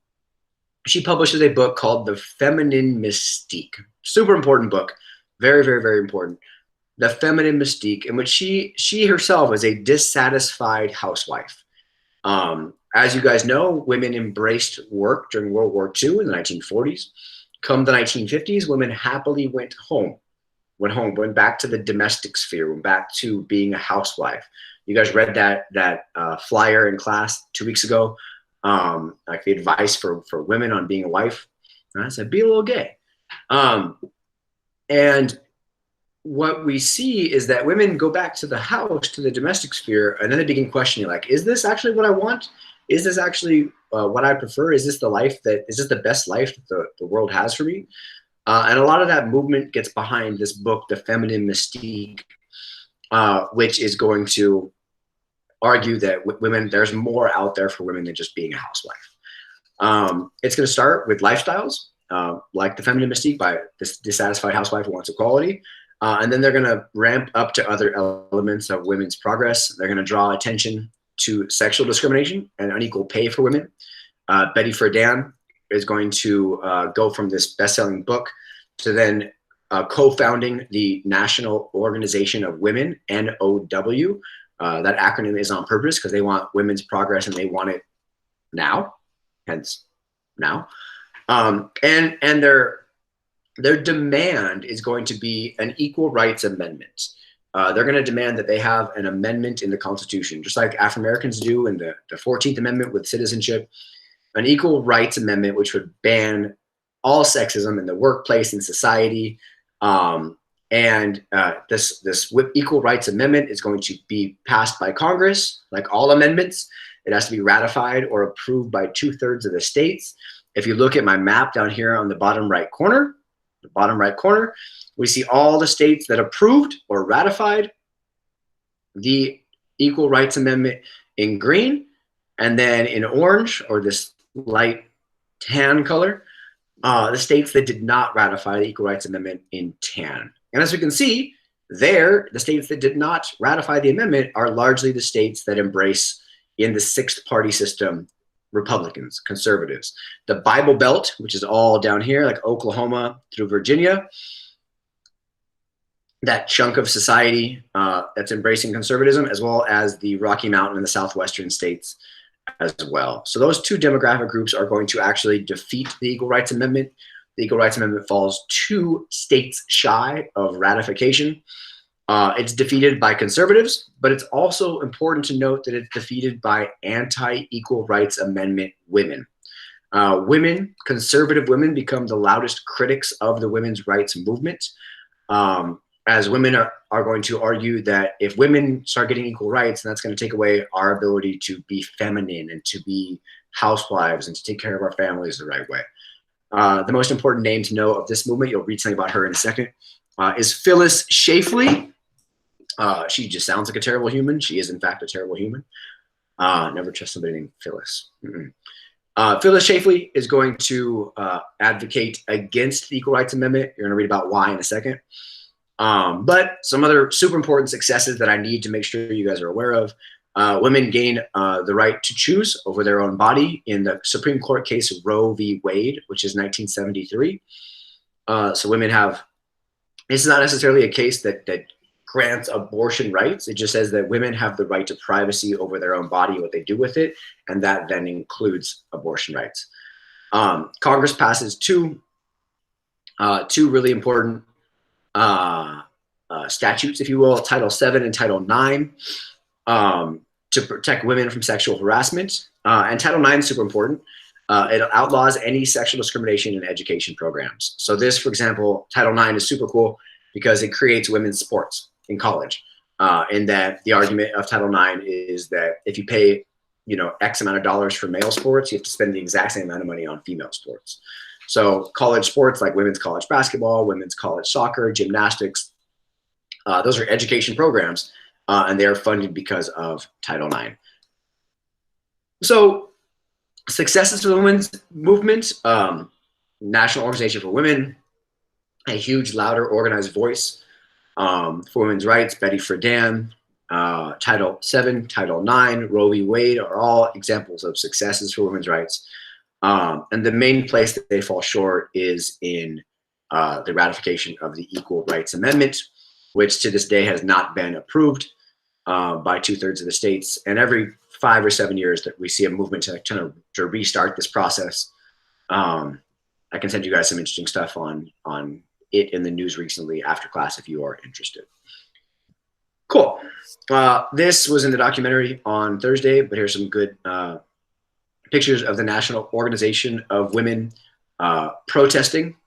she publishes a book called The Feminine Mystique. Super important book. Very, very, very important. The Feminine Mystique, in which she herself was a dissatisfied housewife. As you guys know, women embraced work during World War II in the 1940s. Come the 1950s, women happily went back to the domestic sphere, went back to being a housewife. You guys read that flyer in class 2 weeks ago, like the advice for women on being a wife. And I said, be a little gay. And what we see is that women go back to the house, to the domestic sphere, and then they begin questioning, like, is this actually what I want? Is this actually what I prefer? Is this the best life that the world has for me? And a lot of that movement gets behind this book, The Feminine Mystique, which is going to argue that women, there's more out there for women than just being a housewife. It's going to start with lifestyles, like The Feminine Mystique by this dissatisfied housewife who wants equality. And then they're going to ramp up to other elements of women's progress. They're going to draw attention to sexual discrimination and unequal pay for women. Betty Friedan is going to go from this best-selling book to then co-founding the National Organization of Women, NOW. That acronym is on purpose because they want women's progress and they want it now, hence now. And their demand is going to be an equal rights amendment. They're going to demand that they have an amendment in the Constitution, just like Afro-Americans do in the 14th Amendment with citizenship, an equal rights amendment which would ban all sexism in the workplace and society. This equal rights amendment is going to be passed by Congress, like all amendments. It has to be ratified or approved by 2/3 of the states. If you look at my map down here on the bottom right corner, we see all the states that approved or ratified the Equal Rights Amendment in green, and then in orange, or this light tan color, the states that did not ratify the Equal Rights Amendment in tan. And as we can see there, the states that did not ratify the amendment are largely the states that embrace, in the sixth party system, Republicans, conservatives. The Bible Belt, which is all down here, like Oklahoma through Virginia, that chunk of society that's embracing conservatism, as well as the Rocky Mountain and the southwestern states as well. So those two demographic groups are going to actually defeat the Equal Rights Amendment. The Equal Rights Amendment falls 2 states shy of ratification. It's defeated by conservatives, but it's also important to note that it's defeated by anti-Equal Rights Amendment women. Conservative women, become the loudest critics of the women's rights movement, as women are going to argue that if women start getting equal rights, then that's going to take away our ability to be feminine and to be housewives and to take care of our families the right way. The most important name to know of this movement, you'll read something about her in a second, is Phyllis Schlafly. She just sounds like a terrible human. She is, in fact, a terrible human. Never trust somebody named Phyllis. Phyllis Schlafly is going to advocate against the Equal Rights Amendment. You're going to read about why in a second. But some other super important successes that I need to make sure you guys are aware of. Women gain the right to choose over their own body in the Supreme Court case Roe v. Wade, which is 1973. So women have, this is not necessarily a case that grants abortion rights. It just says that women have the right to privacy over their own body, what they do with it, and that then includes abortion rights. Congress passes two really important statutes, if you will, Title VII and Title IX, to protect women from sexual harassment. And Title IX is super important. It outlaws any sexual discrimination in education programs. So this, for example, Title IX is super cool because it creates women's sports in college. And that the argument of Title IX is that if you pay, X amount of dollars for male sports, you have to spend the exact same amount of money on female sports. So college sports like women's college basketball, women's college soccer, gymnastics, those are education programs, and they are funded because of Title IX. So successes to the women's movement, National Organization for Women, a huge, louder, organized voice for women's rights. Betty Friedan, Title VII, Title IX, Roe v. Wade are all examples of successes for women's rights. And the main place that they fall short is in the ratification of the Equal Rights Amendment, which to this day has not been approved by 2/3 of the states. And every 5 or 7 years that we see a movement to restart this process. I can send you guys some interesting stuff on it in the news recently after class if you are interested. Cool. This was in the documentary on Thursday, but here's some good pictures of the National Organization of Women protesting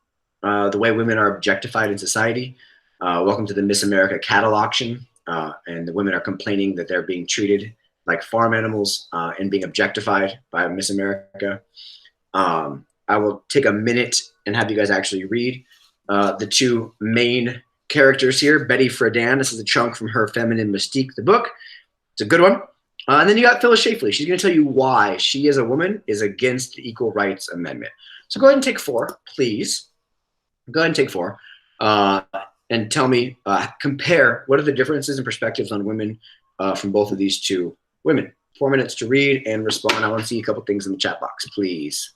the way women are objectified in society. Welcome to the Miss America cattle auction. And the women are complaining that they're being treated like farm animals and being objectified by Miss America. I will take a minute and have you guys actually read the two main characters here. Betty Friedan, this is a chunk from her Feminine Mystique, the book. It's a good one. And then you got Phyllis Schlafly. She's going to tell you why she, as a woman, is against the Equal Rights Amendment. So go ahead and take 4, please. Go ahead and take 4. And tell me, compare, what are the differences and perspectives on women from both of these two women? 4 minutes to read and respond. I want to see a couple things in the chat box, please.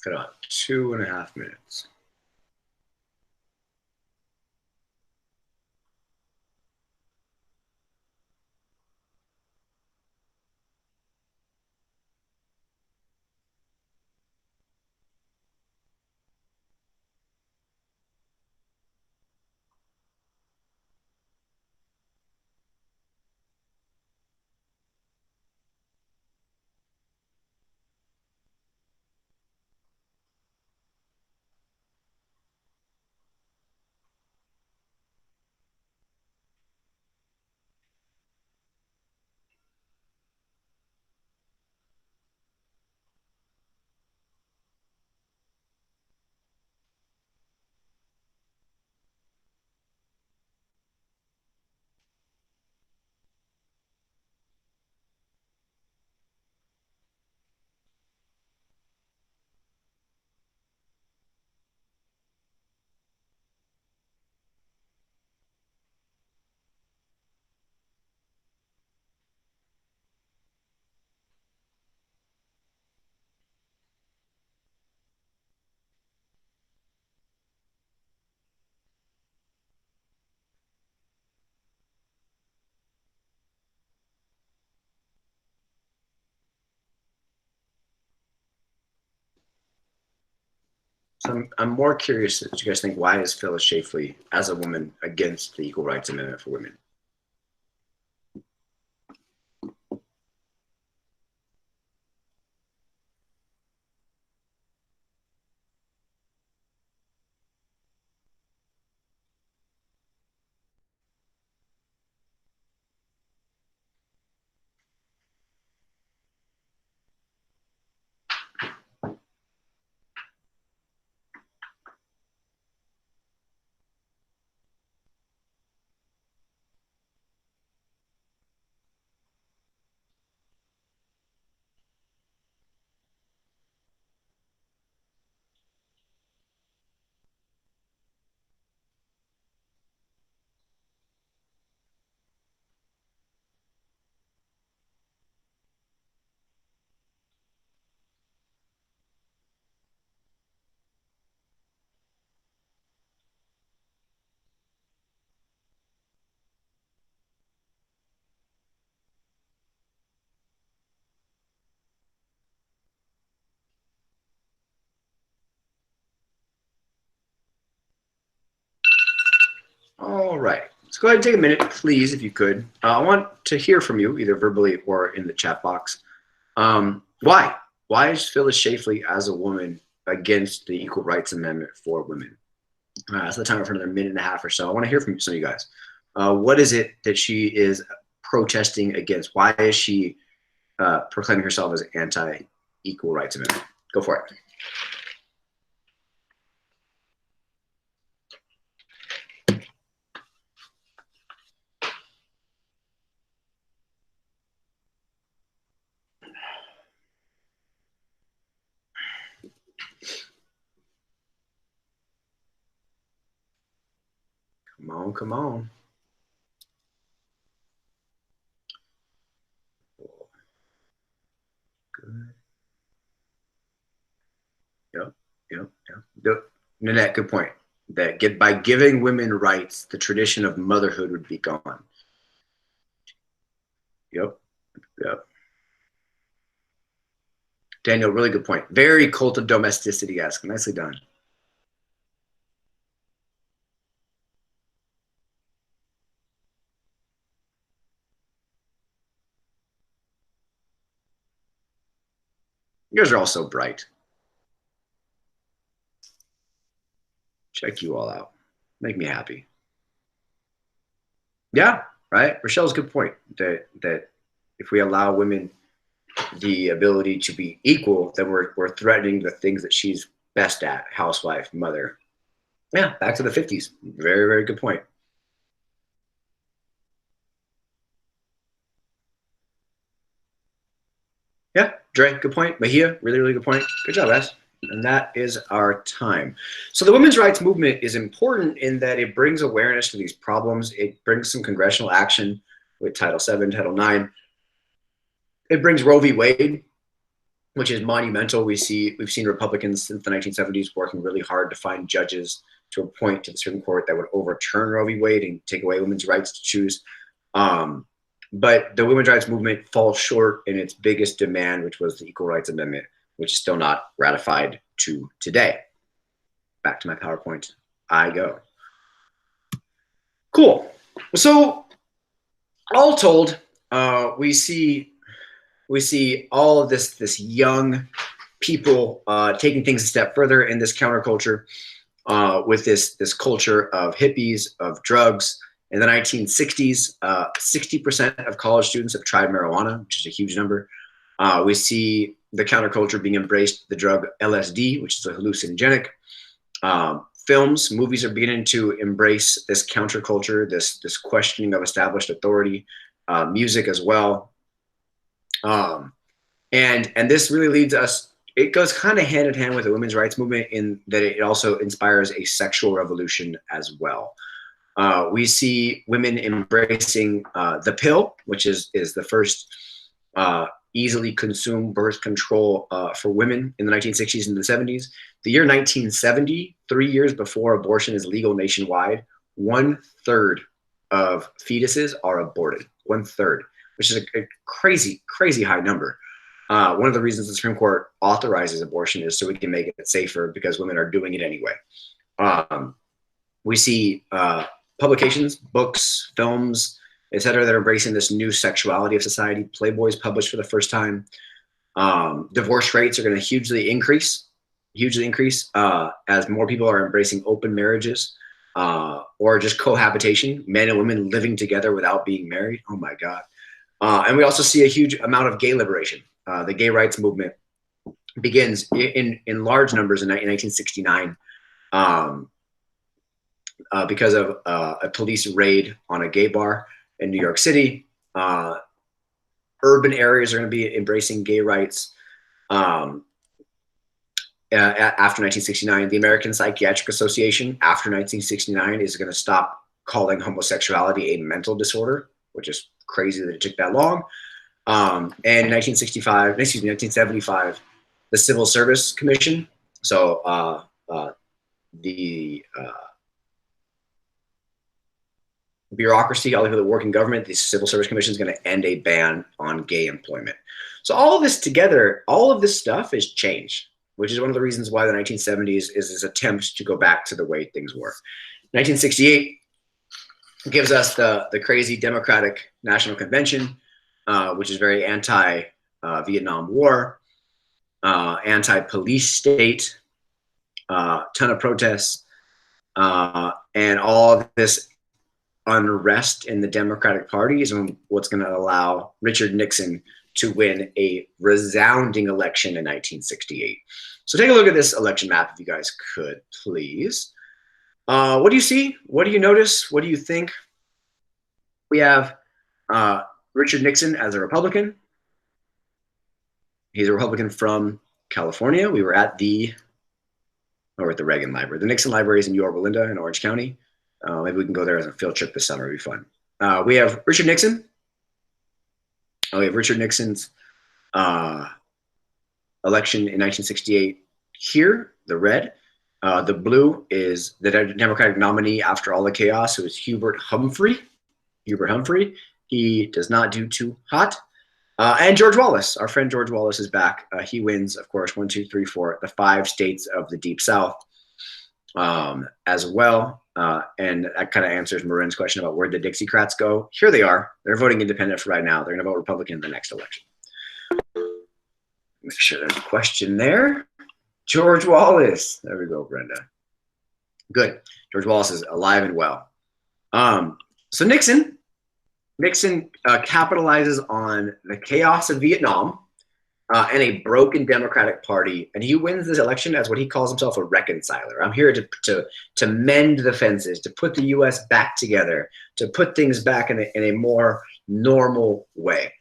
Got about 2.5 minutes. I'm more curious what you guys think. Why is Phyllis Schlafly, as a woman, against the Equal Rights Amendment for women? All right. Let's go ahead and take a minute, please, if you could. I want to hear from you, either verbally or in the chat box. Why? Why is Phyllis Schlafly, as a woman, against the Equal Rights Amendment for women? That's the time for another minute and a half or so. I want to hear from some of you guys. What is it that she is protesting against? Why is she proclaiming herself as anti-Equal Rights Amendment? Go for it. Come on, come on. Good. Yep. Nanette, good point. That by giving women rights, the tradition of motherhood would be gone. Yep. Daniel, really good point. Very cult of domesticity-esque. Nicely done. You guys are all so bright. Check you all out. Make me happy. Yeah, right. Rochelle's a good point that if we allow women the ability to be equal, then we're threatening the things that she's best at: housewife, mother. Yeah, back to the 50s. Very, very good point. Yeah, Dre, good point. Mahia, really, really good point. Good job, guys. And that is our time. So the women's rights movement is important in that it brings awareness to these problems. It brings some congressional action with Title VII, Title IX. It brings Roe v. Wade, which is monumental. We've seen Republicans since the 1970s working really hard to find judges to appoint to the Supreme Court that would overturn Roe v. Wade and take away women's rights to choose. But the women's rights movement falls short in its biggest demand, which was the Equal Rights Amendment, which is still not ratified to today. Back to my PowerPoint I go. Cool. So all told, we see all of this young people taking things a step further in this counterculture with this culture of hippies, of drugs. In the 1960s, 60% of college students have tried marijuana, which is a huge number. We see the counterculture being embraced, the drug LSD, which is a hallucinogenic. Movies are beginning to embrace this counterculture, this questioning of established authority, music as well. And this really leads us, it goes kind of hand in hand with the women's rights movement in that it also inspires a sexual revolution as well. We see women embracing the pill, which is the first easily consumed birth control for women in the 1960s and the 70s. The year 1970, 3 years before abortion is legal nationwide, 1/3 of fetuses are aborted. 1/3, which is a crazy, crazy high number. One of the reasons the Supreme Court authorizes abortion is so we can make it safer because women are doing it anyway. We see publications, books, films, etc., that are embracing this new sexuality of society. Playboy's published for the first time. Divorce rates are going to hugely increase as more people are embracing open marriages or just cohabitation, men and women living together without being married. Oh my God. And we also see a huge amount of gay liberation. The gay rights movement begins in large numbers in 1969 because of a police raid on a gay bar in New York City. Urban areas are going to be embracing gay rights. After 1969, the American Psychiatric Association, after 1969, is going to stop calling homosexuality a mental disorder, which is crazy that it took that long. And in 1975, the Civil Service Commission, so the bureaucracy, all the people that work in government, the Civil Service Commission is going to end a ban on gay employment. So all of this together, all of this stuff is change, which is one of the reasons why the 1970s is this attempt to go back to the way things were. 1968 gives us the crazy Democratic National Convention, which is very anti-Vietnam War, anti-police state, ton of protests, and all of this unrest in the Democratic Party is what's going to allow Richard Nixon to win a resounding election in 1968. So take a look at this election map, if you guys could, please. What do you see? What do you notice? What do you think? We have Richard Nixon as a Republican. He's a Republican from California. We were at the Reagan Library. The Nixon Library is in Yorba Linda in Orange County. Maybe we can go there as a field trip this summer. It'd be fun. We have Richard Nixon. We have Richard Nixon's election in 1968 here, the red. The blue is the Democratic nominee after all the chaos. It was Hubert Humphrey. He does not do too hot. And George Wallace, our friend George Wallace is back. He wins, of course, 1, 2, 3, 4, the 5 states of the Deep South as well. And that kind of answers Marin's question about where the Dixiecrats go. Here they are. They're voting independent for right now. They're going to vote Republican in the next election. Make sure there's a question there. George Wallace. There we go, Brenda. Good. George Wallace is alive and well. So Nixon capitalizes on the chaos of Vietnam and a broken Democratic Party, and he wins this election as what he calls himself a reconciler. I'm here to mend the fences, to put the U.S. back together, to put things back in a more normal way.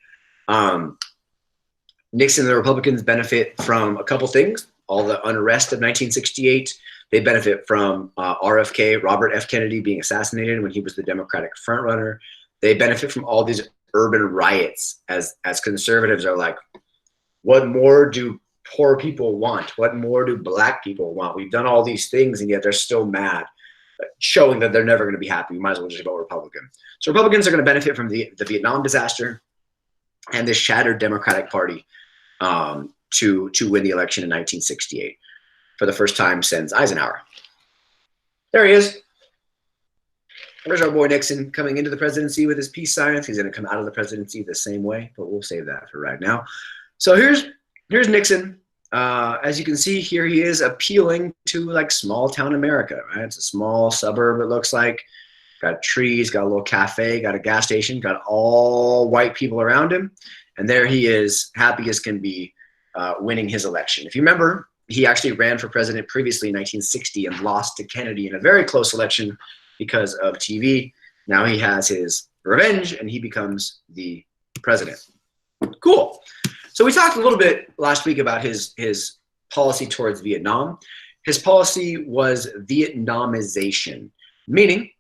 Nixon and the Republicans benefit from a couple things. All the unrest of 1968. They benefit from RFK, Robert F. Kennedy, being assassinated when he was the Democratic frontrunner. They benefit from all these urban riots as conservatives are like, what more do poor people want? What more do black people want? We've done all these things, and yet they're still mad, showing that they're never going to be happy. We might as well just vote Republican. So Republicans are going to benefit from the Vietnam disaster and this shattered Democratic Party to win the election in 1968 for the first time since Eisenhower. There he is. There's our boy Nixon coming into the presidency with his peace signs. He's going to come out of the presidency the same way, but we'll save that for right now. So here's Nixon. As you can see here, he is appealing to like small town America, right? It's a small suburb, it looks like. Got trees, got a little cafe, got a gas station, got all white people around him. And there he is, happy as can be, winning his election. If you remember, he actually ran for president previously in 1960 and lost to Kennedy in a very close election because of TV. Now he has his revenge and he becomes the president. Cool. So we talked a little bit last week about his policy towards Vietnam. His policy was Vietnamization, meaning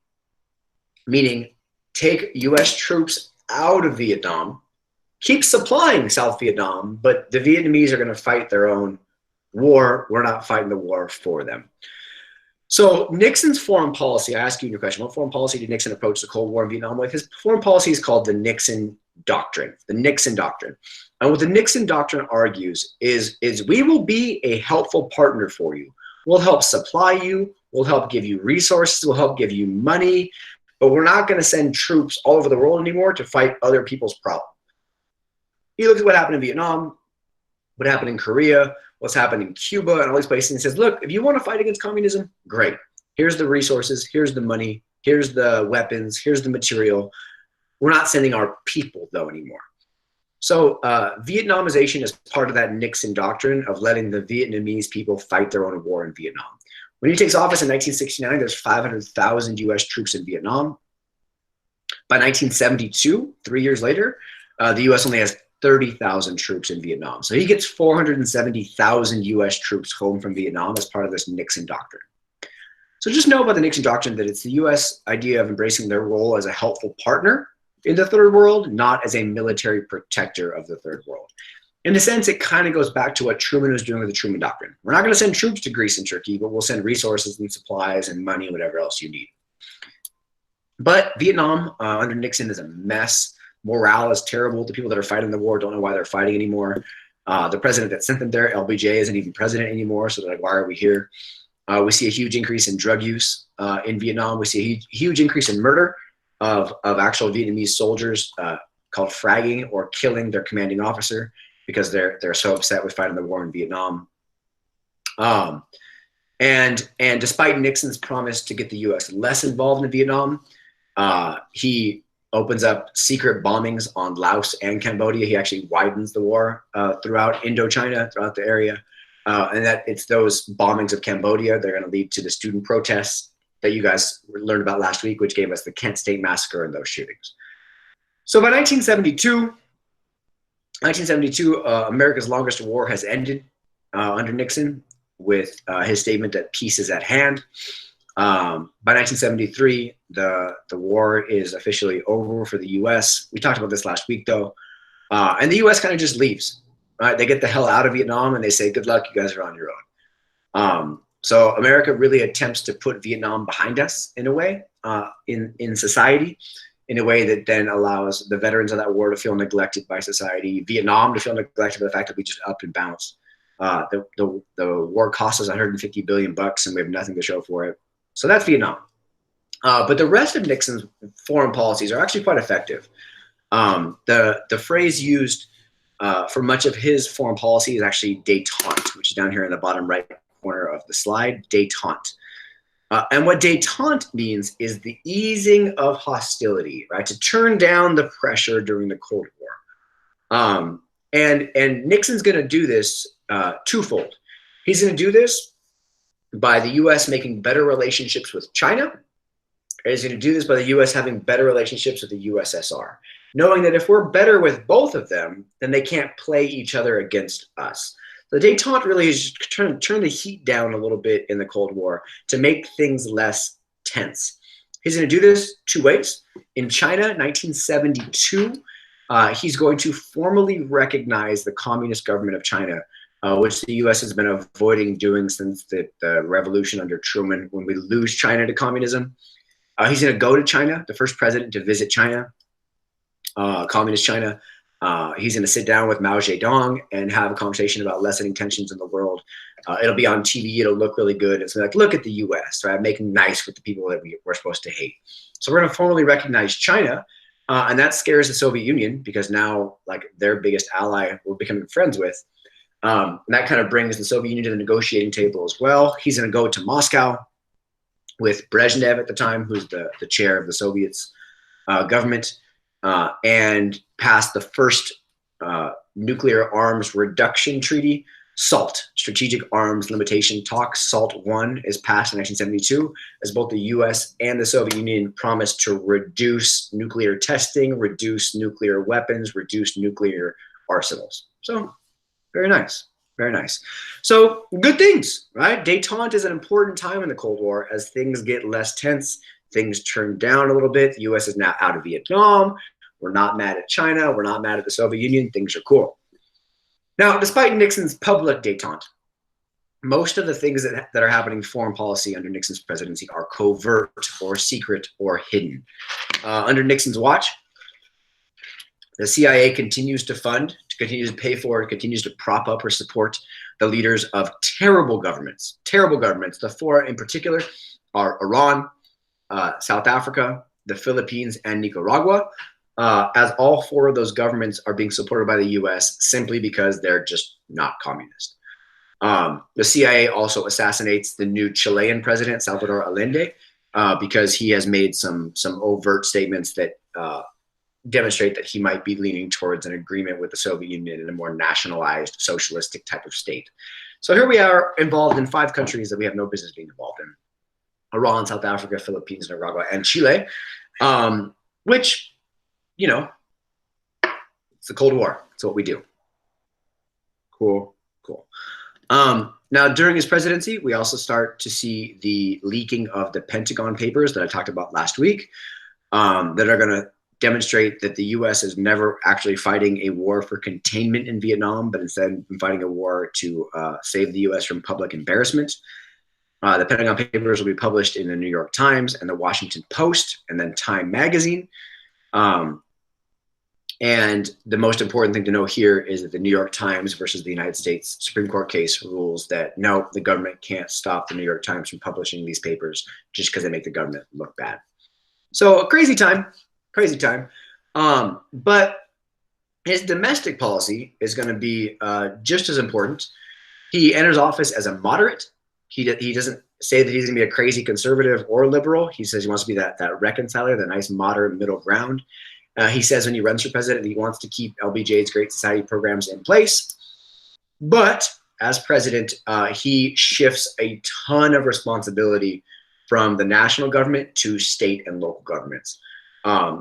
take U.S. troops out of Vietnam, keep supplying South Vietnam, but the Vietnamese are going to fight their own war. We're not fighting the war for them. So Nixon's foreign policy, I ask you your question, what foreign policy did Nixon approach the Cold War in Vietnam with? His foreign policy is called the Nixon doctrine, the Nixon doctrine. And what the Nixon doctrine argues is we will be a helpful partner for you. We'll help supply you. We'll help give you resources. We'll help give you money. But we're not going to send troops all over the world anymore to fight other people's problems. You look at what happened in Vietnam, what happened in Korea, what's happened in Cuba, and all these places, and he says, look, if you want to fight against communism, great. Here's the resources. Here's the money. Here's the weapons. Here's the material. We're not sending our people, though, anymore. So Vietnamization is part of that Nixon doctrine of letting the Vietnamese people fight their own war in Vietnam. When he takes office in 1969, there's 500,000 U.S. troops in Vietnam. By 1972, 3 years later, the U.S. only has 30,000 troops in Vietnam. So he gets 470,000 U.S. troops home from Vietnam as part of this Nixon doctrine. So just know about the Nixon doctrine that it's the U.S. idea of embracing their role as a helpful partner in the third world, not as a military protector of the third world. In a sense, it kind of goes back to what Truman was doing with the Truman Doctrine. We're not going to send troops to Greece and Turkey, but we'll send resources and supplies and money and whatever else you need. But Vietnam under Nixon is a mess. Morale is terrible. The people that are fighting the war don't know why they're fighting anymore. The president that sent them there, LBJ, isn't even president anymore, so they're like, why are we here? We see a huge increase in drug use in Vietnam. We see a huge increase in murder of actual Vietnamese soldiers called fragging, or killing their commanding officer, because they're so upset with fighting the war in Vietnam. And despite Nixon's promise to get the U.S. less involved in Vietnam, he opens up secret bombings on Laos and Cambodia. He actually widens the war throughout Indochina, throughout the area. And that it's those bombings of Cambodia, they're going to lead to the student protests that you guys learned about last week, which gave us the Kent State Massacre and those shootings. So by 1972, America's longest war has ended under Nixon, with his statement that peace is at hand. By 1973, the war is officially over for the U.S. We talked about this last week, though. And the U.S. kind of just leaves. Right? They get the hell out of Vietnam and they say, good luck, you guys are on your own. So America really attempts to put Vietnam behind us in a way, in society, in a way that then allows the veterans of that war to feel neglected by society, Vietnam to feel neglected by the fact that we just upped and bounced. The war cost us $150 billion and we have nothing to show for it. So that's Vietnam. But the rest of Nixon's foreign policies are actually quite effective. The phrase used for much of his foreign policy is actually détente, which is down here in the bottom right corner of the slide, détente. And what détente means is the easing of hostility, right? To turn down the pressure during the Cold War. And Nixon's going to do this twofold. He's going to do this by the U.S. making better relationships with China. And he's going to do this by the U.S. having better relationships with the USSR, knowing that if we're better with both of them, then they can't play each other against us. The détente really is just trying to turn the heat down a little bit in the Cold War to make things less tense. He's going to do this two ways. In China, 1972, he's going to formally recognize the Communist government of China, which the U.S. has been avoiding doing since the revolution under Truman, when we lose China to communism. He's going to go to China, the first president to visit China, communist China. He's going to sit down with Mao Zedong and have a conversation about lessening tensions in the world. It'll be on TV. It'll look really good. It's like, look at the U.S., right? Making nice with the people that we're supposed to hate. So we're going to formally recognize China, and that scares the Soviet Union, because now, like, their biggest ally we're becoming friends with. And that kind of brings the Soviet Union to the negotiating table as well. He's going to go to Moscow with Brezhnev at the time, who's the chair of the Soviets government, and pass the first nuclear arms reduction treaty, SALT, Strategic Arms Limitation Talks. SALT 1 is passed in 1972, as both the US and the Soviet Union promised to reduce nuclear testing, reduce nuclear weapons, reduce nuclear arsenals. So very nice. Very nice. So good things, right? Détente is an important time in the Cold War as things get less tense. Things turn down a little bit. The U.S. is now out of Vietnam. We're not mad at China. We're not mad at the Soviet Union. Things are cool. Now, despite Nixon's public détente, most of the things that are happening in foreign policy under Nixon's presidency are covert or secret or hidden. Under Nixon's watch, The CIA continues to fund, continues to pay for, continues to prop up or support the leaders of terrible governments. Terrible governments. The four in particular are Iran, South Africa, the Philippines, and Nicaragua, as all four of those governments are being supported by the US simply because they're just not communist. The CIA also assassinates the new Chilean president, Salvador Allende, because he has made some overt statements that demonstrate that he might be leaning towards an agreement with the Soviet Union in a more nationalized, socialistic type of state. So here we are involved in 5 countries that we have no business being involved in: Iran, South Africa, Philippines, Nicaragua, and Chile, which, you know, it's the Cold War. It's what we do. Cool. Now, during his presidency, we also start to see the leaking of the Pentagon Papers that I talked about last week, that are going to demonstrate that the U.S. is never actually fighting a war for containment in Vietnam, but instead fighting a war to save the U.S. from public embarrassment. The Pentagon Papers will be published in the New York Times and the Washington Post, and then Time Magazine. And the most important thing to know here is that the New York Times versus the United States Supreme Court case rules that no, the government can't stop the New York Times from publishing these papers just because they make the government look bad. So a crazy time. But his domestic policy is going to be just as important. He enters office as a moderate. He doesn't say that he's going to be a crazy conservative or liberal. He says he wants to be that reconciler, the nice moderate middle ground. He says when he runs for president, he wants to keep LBJ's Great Society programs in place. But as president, he shifts a ton of responsibility from the national government to state and local governments.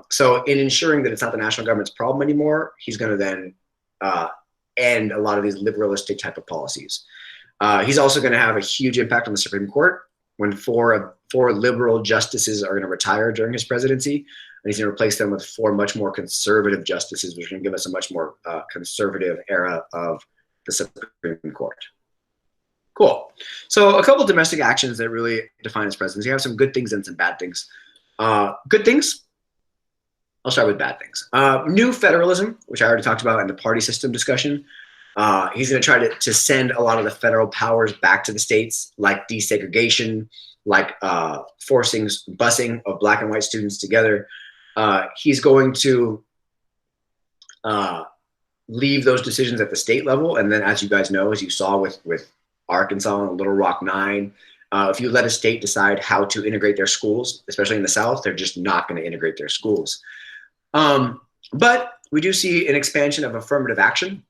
So in ensuring that it's not the national government's problem anymore, he's going to then end a lot of these liberalistic type of policies. He's also going to have a huge impact on the Supreme Court when four liberal justices are going to retire during his presidency. And he's going to replace them with 4 much more conservative justices, which are going to give us a much more conservative era of the Supreme Court. Cool. So a couple of domestic actions that really define his presidency. You have some good things and some bad things. Good things. I'll start with bad things. New federalism, which I already talked about in the party system discussion. He's going to try to send a lot of the federal powers back to the states, like desegregation, like forcing busing of black and white students together. He's going to leave those decisions at the state level. And then, as you guys know, as you saw with Arkansas and Little Rock 9, if you let a state decide how to integrate their schools, especially in the South, they're just not going to integrate their schools. But we do see an expansion of affirmative action.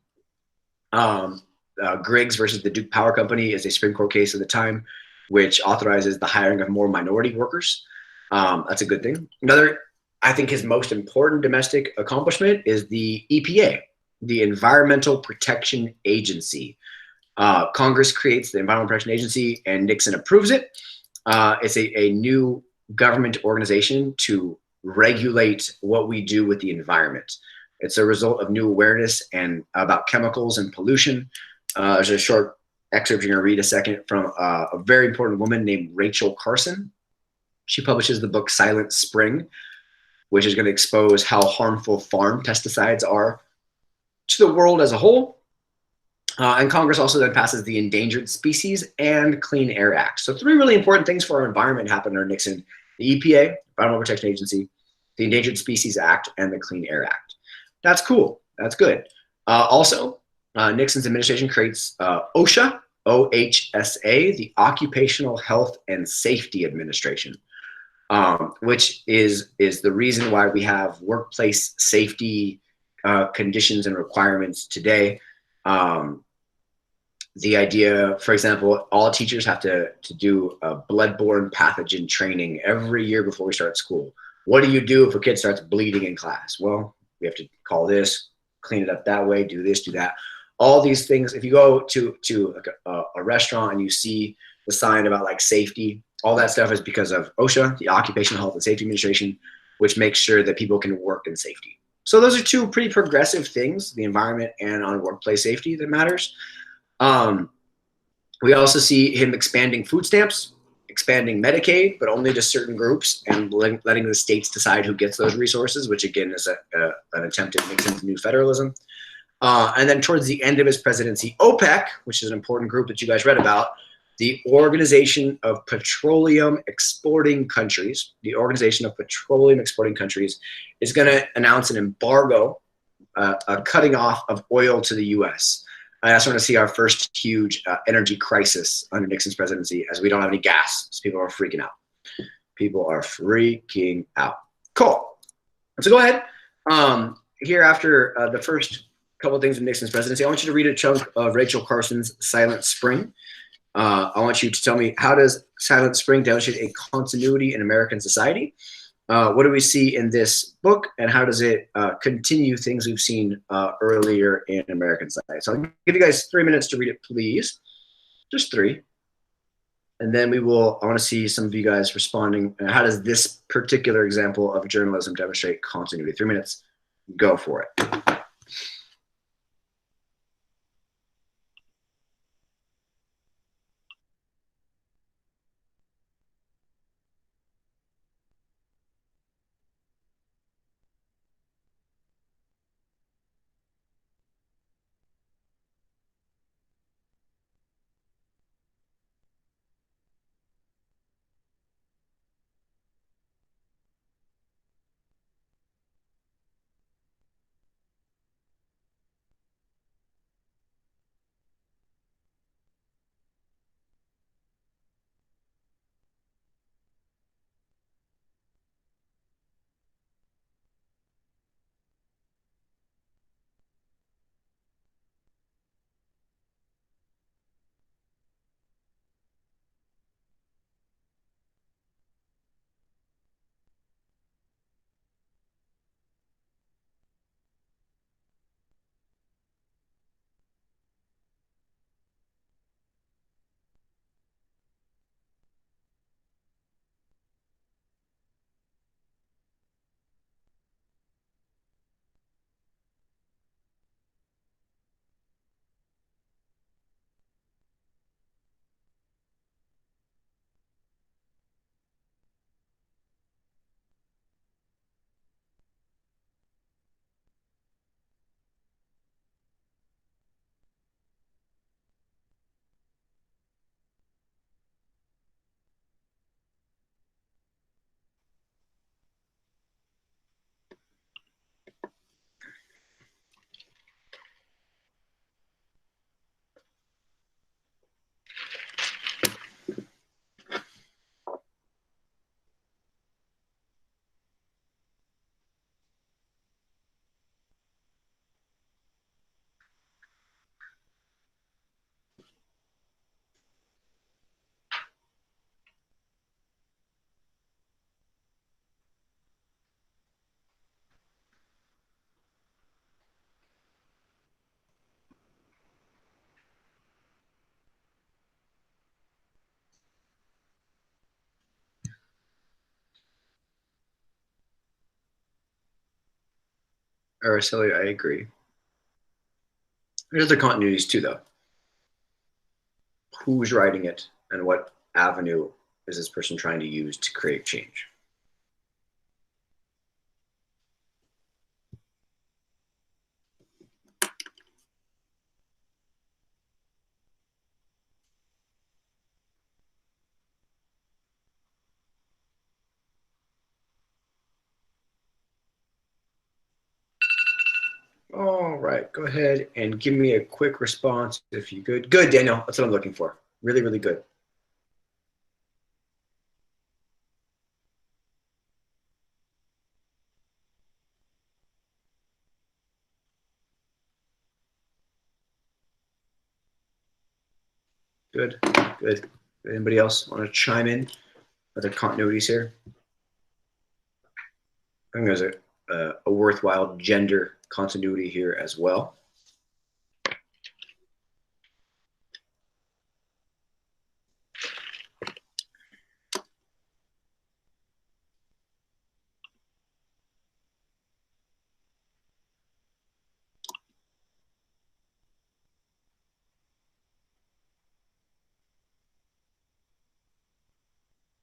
Griggs versus the Duke Power Company is a Supreme Court case at the time, which authorizes the hiring of more minority workers. That's a good thing. Another, I think his most important domestic accomplishment is the EPA, the Environmental Protection Agency. Congress creates the Environmental Protection Agency and Nixon approves it. It's a new government organization to regulate what we do with the environment. It's a result of new awareness and about chemicals and pollution. There's a short excerpt you're going to read a second from a very important woman named Rachel Carson. She publishes the book Silent Spring, which is going to expose how harmful farm pesticides are to the world as a whole. And Congress also then passes the Endangered Species and Clean Air Act. So 3 really important things for our environment happened under Nixon: the EPA, Environmental Protection Agency, the Endangered Species Act, and the Clean Air Act. That's cool. That's good. Also, Nixon's administration creates OSHA, OHSA, the Occupational Health and Safety Administration, which is the reason why we have workplace safety conditions and requirements today. The idea, for example, all teachers have to do a bloodborne pathogen training every year before we start school. What do you do if a kid starts bleeding in class? Well, we have to call this, clean it up that way, do this, do that. All these things, if you go to a restaurant and you see the sign about like safety, all that stuff is because of OSHA, the Occupational Health and Safety Administration, which makes sure that people can work in safety. So those are 2 pretty progressive things, the environment and on workplace safety, that matters. We also see him expanding food stamps, expanding Medicaid, but only to certain groups, and letting the states decide who gets those resources, which again is an attempt at Nixon's new federalism. And then towards the end of his presidency, OPEC, which is an important group that you guys read about, the Organization of Petroleum Exporting Countries, is going to announce an embargo, a cutting off of oil to the U.S. I also want to see our first huge energy crisis under Nixon's presidency, as we don't have any gas, so people are freaking out. Cool. So go ahead. Here after the first couple of things in Nixon's presidency, I want you to read a chunk of Rachel Carson's Silent Spring. I want you to tell me, how does Silent Spring demonstrate a continuity in American society? What do we see in this book, and how does it continue things we've seen earlier in American society? So I'll give you guys 3 minutes to read it, please. Just 3. And then I want to see some of you guys responding. How does this particular example of journalism demonstrate continuity? 3 minutes, go for it. Araceli, I agree. There's other continuities too, though. Who's writing it, and what avenue is this person trying to use to create change? All right, go ahead and give me a quick response if you could. Good, Daniel. That's what I'm looking for. Really, really good. Good, good. Anybody else want to chime in? Other continuities here? I think there's a worthwhile gender continuity here as well.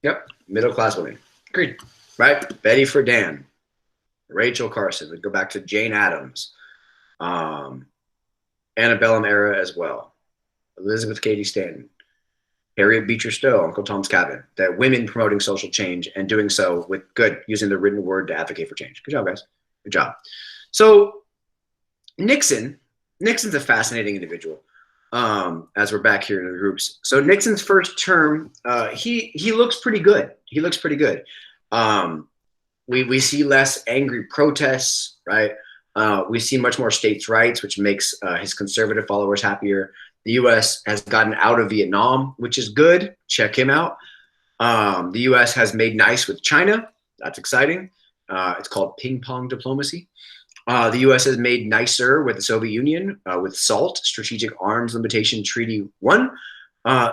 Yep, middle class women. Agreed. Right? Betty Friedan, Rachel Carson. We go back to Jane Addams, antebellum era as well. Elizabeth Cady Stanton, Harriet Beecher Stowe, Uncle Tom's Cabin. That women promoting social change and doing so with good, using the written word to advocate for change. Good job, guys. Good job. So Nixon's a fascinating individual. As we're back here in the groups. So Nixon's first term, he looks pretty good. He looks pretty good. We see less angry protests, right? We see much more states' rights, which makes his conservative followers happier. The U.S. has gotten out of Vietnam, which is good. Check him out. The U.S. has made nice with China. That's exciting. It's called ping pong diplomacy. The U.S. has made nicer with the Soviet Union, with SALT, Strategic Arms Limitation Treaty 1.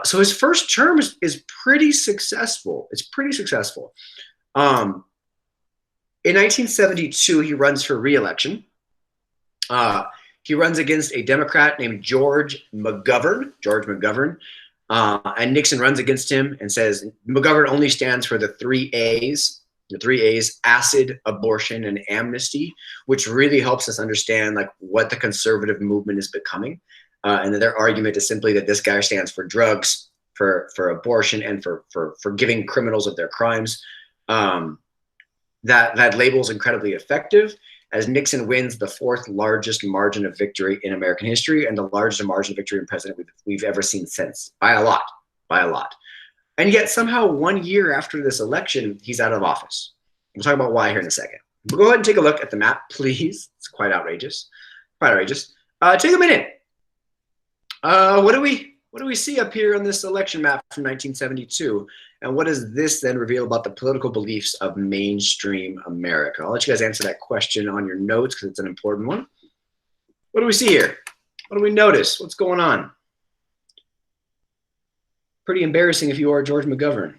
So his first term is pretty successful. It's pretty successful. In 1972, he runs for re-election. He runs against a Democrat named George McGovern. And Nixon runs against him and says McGovern only stands for the three A's. The three A's: acid, abortion, and amnesty, which really helps us understand like what the conservative movement is becoming. And their argument is simply that this guy stands for drugs, for abortion, and for forgiving criminals of their crimes. That label is incredibly effective, as Nixon wins the fourth largest margin of victory in American history and the largest margin of victory in president we've ever seen since, by a lot. And yet somehow 1 year after this election, he's out of office. We'll talk about why here in a second. But go ahead and take a look at the map, please. It's quite outrageous. Take a minute. What do we see up here on this election map from 1972? And what does this then reveal about the political beliefs of mainstream America? I'll let you guys answer that question on your notes because it's an important one. What do we see here? What do we notice? What's going on? Pretty embarrassing if you are George McGovern.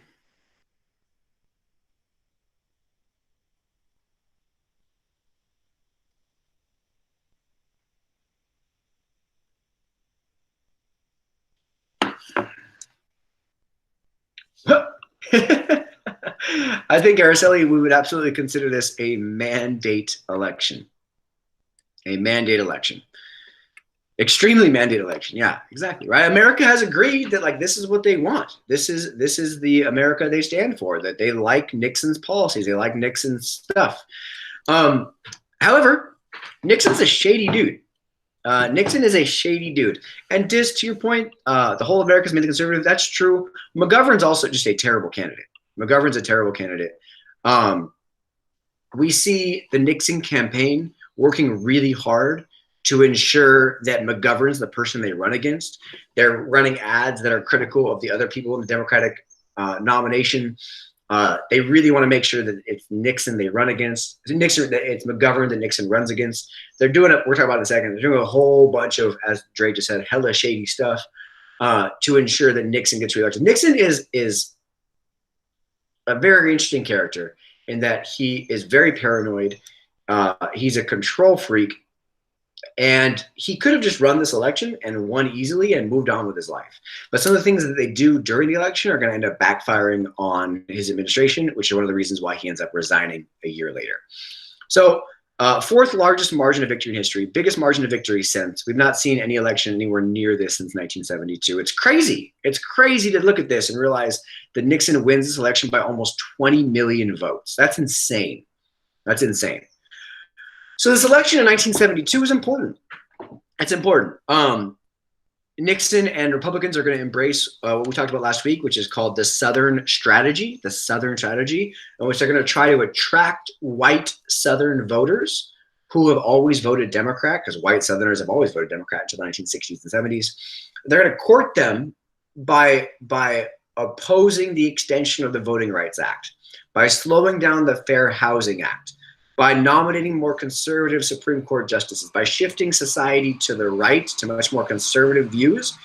I think, Araceli, we would absolutely consider this a mandate election. A mandate election. Extremely mandate election. Yeah, exactly. Right. America has agreed that like this is what they want. This is the America they stand for, that they like Nixon's policies. They like Nixon's stuff. However, Nixon's a shady dude. Nixon is a shady dude. And Diz, to your point, the whole America's made the conservative. That's true. McGovern's also just a terrible candidate. We see the Nixon campaign working really hard to ensure that McGovern's the person they run against. They're running ads that are critical of the other people in the Democratic nomination. They really want to make sure that it's Nixon they run against. It's McGovern that Nixon runs against. They're doing it. We're talking about it in a second. They're doing a whole bunch of, as Dre just said, hella shady stuff to ensure that Nixon gets reelected. Nixon is a very interesting character in that he is very paranoid. He's a control freak. And he could have just run this election and won easily and moved on with his life. But some of the things that they do during the election are going to end up backfiring on his administration, which is one of the reasons why he ends up resigning a year later. So fourth largest margin of victory in history, biggest margin of victory since. We've not seen any election anywhere near this since 1972. It's crazy. It's crazy to look at this and realize that Nixon wins this election by almost 20 million votes. That's insane. That's insane. So this election in 1972 is important. It's important. Nixon and Republicans are going to embrace what we talked about last week, which is called the Southern Strategy, in which they're going to try to attract white Southern voters who have always voted Democrat, because white Southerners have always voted Democrat until the 1960s and 70s. They're going to court them by opposing the extension of the Voting Rights Act, by slowing down the Fair Housing Act, by nominating more conservative Supreme Court justices, by shifting society to the right, to much more conservative views.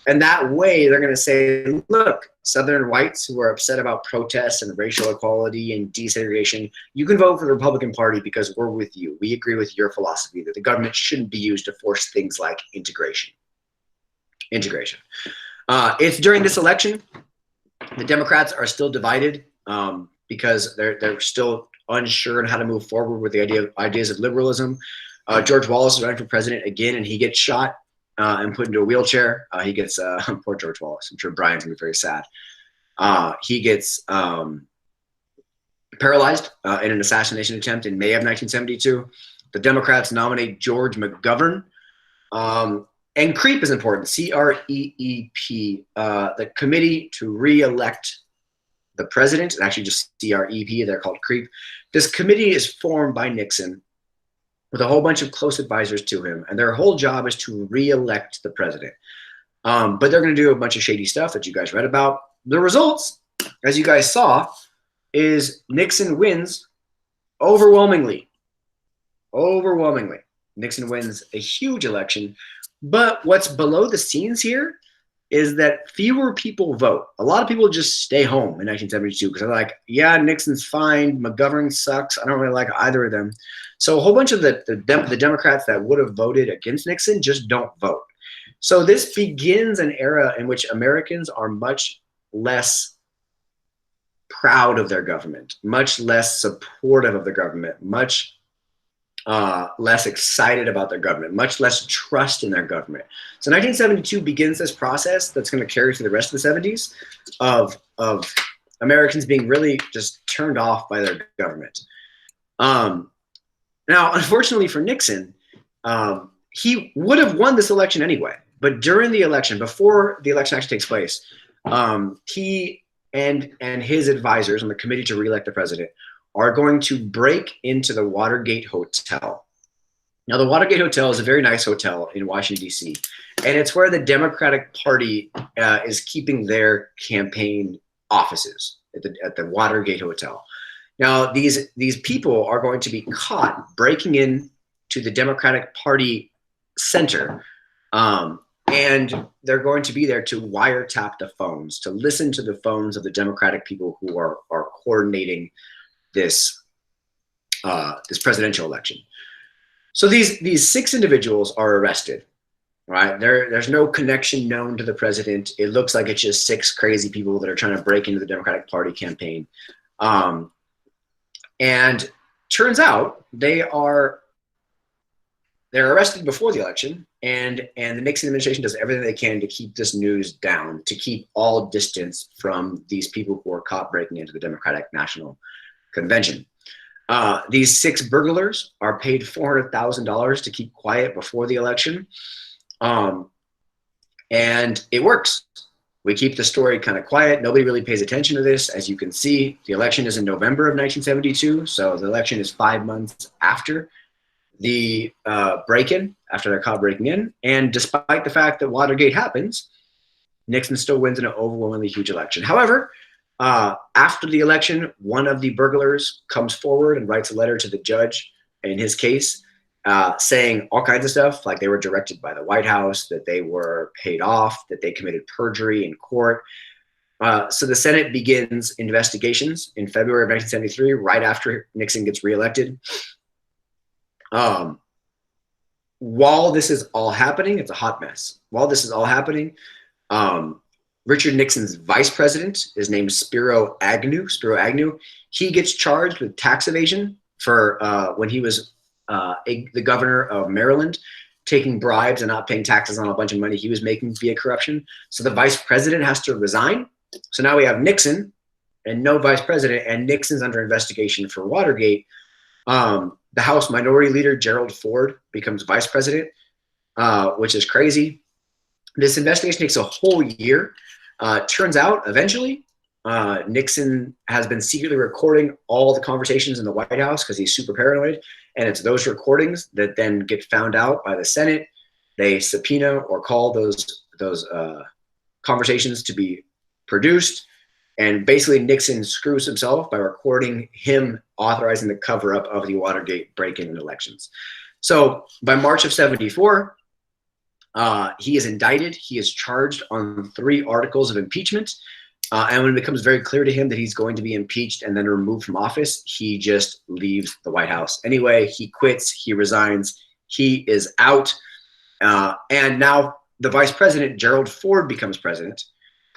And that way they're going to say, look, Southern whites who are upset about protests and racial equality and desegregation, you can vote for the Republican Party because we're with you. We agree with your philosophy that the government shouldn't be used to force things like integration. It's during this election The Democrats are still divided because they're still unsure on how to move forward with the ideas of liberalism. George Wallace is running for president again, and he gets shot and put into a wheelchair. He gets poor George Wallace. I'm sure Brian's gonna be very sad. He gets paralyzed in an assassination attempt in May of 1972. The Democrats nominate George McGovern. And CREEP is important, C-R-E-E-P, the Committee to Re-elect the President. It's actually just C-R-E-P, they're called CREEP. This committee is formed by Nixon with a whole bunch of close advisors to him, and their whole job is to re-elect the president. But they're going to do a bunch of shady stuff that you guys read about. The results, as you guys saw, is Nixon wins overwhelmingly. Overwhelmingly. Nixon wins a huge election. But what's below the scenes here is that fewer people vote. A lot of people just stay home in 1972 because they're like, yeah, Nixon's fine, McGovern sucks, I don't really like either of them. So a whole bunch of the Democrats that would have voted against Nixon just don't vote. So this begins an era in which Americans are much less proud of their government, much less supportive of the government, much less excited about their government, much less trust in their government. So 1972 begins this process that's going to carry through the rest of the 70s of Americans being really just turned off by their government. Now, unfortunately for Nixon, he would have won this election anyway. But during the election, before the election actually takes place, he and his advisors on the committee to re-elect the president are going to break into the Watergate Hotel. Now, the Watergate Hotel is a very nice hotel in Washington, D.C., and it's where the Democratic Party is keeping their campaign offices at the Watergate Hotel. Now, these people are going to be caught breaking in to the Democratic Party center, and they're going to be there to wiretap the phones, to listen to the phones of the Democratic people who are coordinating this presidential election. So these 6 individuals are arrested, right? There's no connection known to the president. It looks like it's just 6 crazy people that are trying to break into the Democratic Party campaign. And turns out they're arrested before the election, and the Nixon administration does everything they can to keep this news down, to keep all distance from these people who are caught breaking into the Democratic National Convention. These 6 burglars are paid $400,000 to keep quiet before the election. And it works. We keep the story kind of quiet. Nobody really pays attention to this. As you can see, the election is in November of 1972. So the election is 5 months after the break-in, after they're caught breaking in. And despite the fact that Watergate happens, Nixon still wins an overwhelmingly huge election. However, after the election, one of the burglars comes forward and writes a letter to the judge in his case, saying all kinds of stuff, like they were directed by the White House, that they were paid off, that they committed perjury in court. So the Senate begins investigations in February of 1973, right after Nixon gets reelected. While this is all happening, it's a hot mess. While this is all happening, Richard Nixon's vice president is named Spiro Agnew. He gets charged with tax evasion for when he was the governor of Maryland, taking bribes and not paying taxes on a bunch of money he was making via corruption. So the vice president has to resign. So now we have Nixon and no vice president, and Nixon's under investigation for Watergate. The House Minority Leader, Gerald Ford, becomes vice president, which is crazy. This investigation takes a whole year. Turns out, eventually, Nixon has been secretly recording all the conversations in the White House because he's super paranoid. And it's those recordings that then get found out by the Senate. They subpoena or call those conversations to be produced. And basically, Nixon screws himself by recording him authorizing the cover-up of the Watergate break-in in elections. So by March of 74, he is indicted. He is charged on 3 articles of impeachment. And when it becomes very clear to him that he's going to be impeached and then removed from office, he just leaves the White House. Anyway, he quits. He resigns. He is out. And now the vice president, Gerald Ford, becomes president,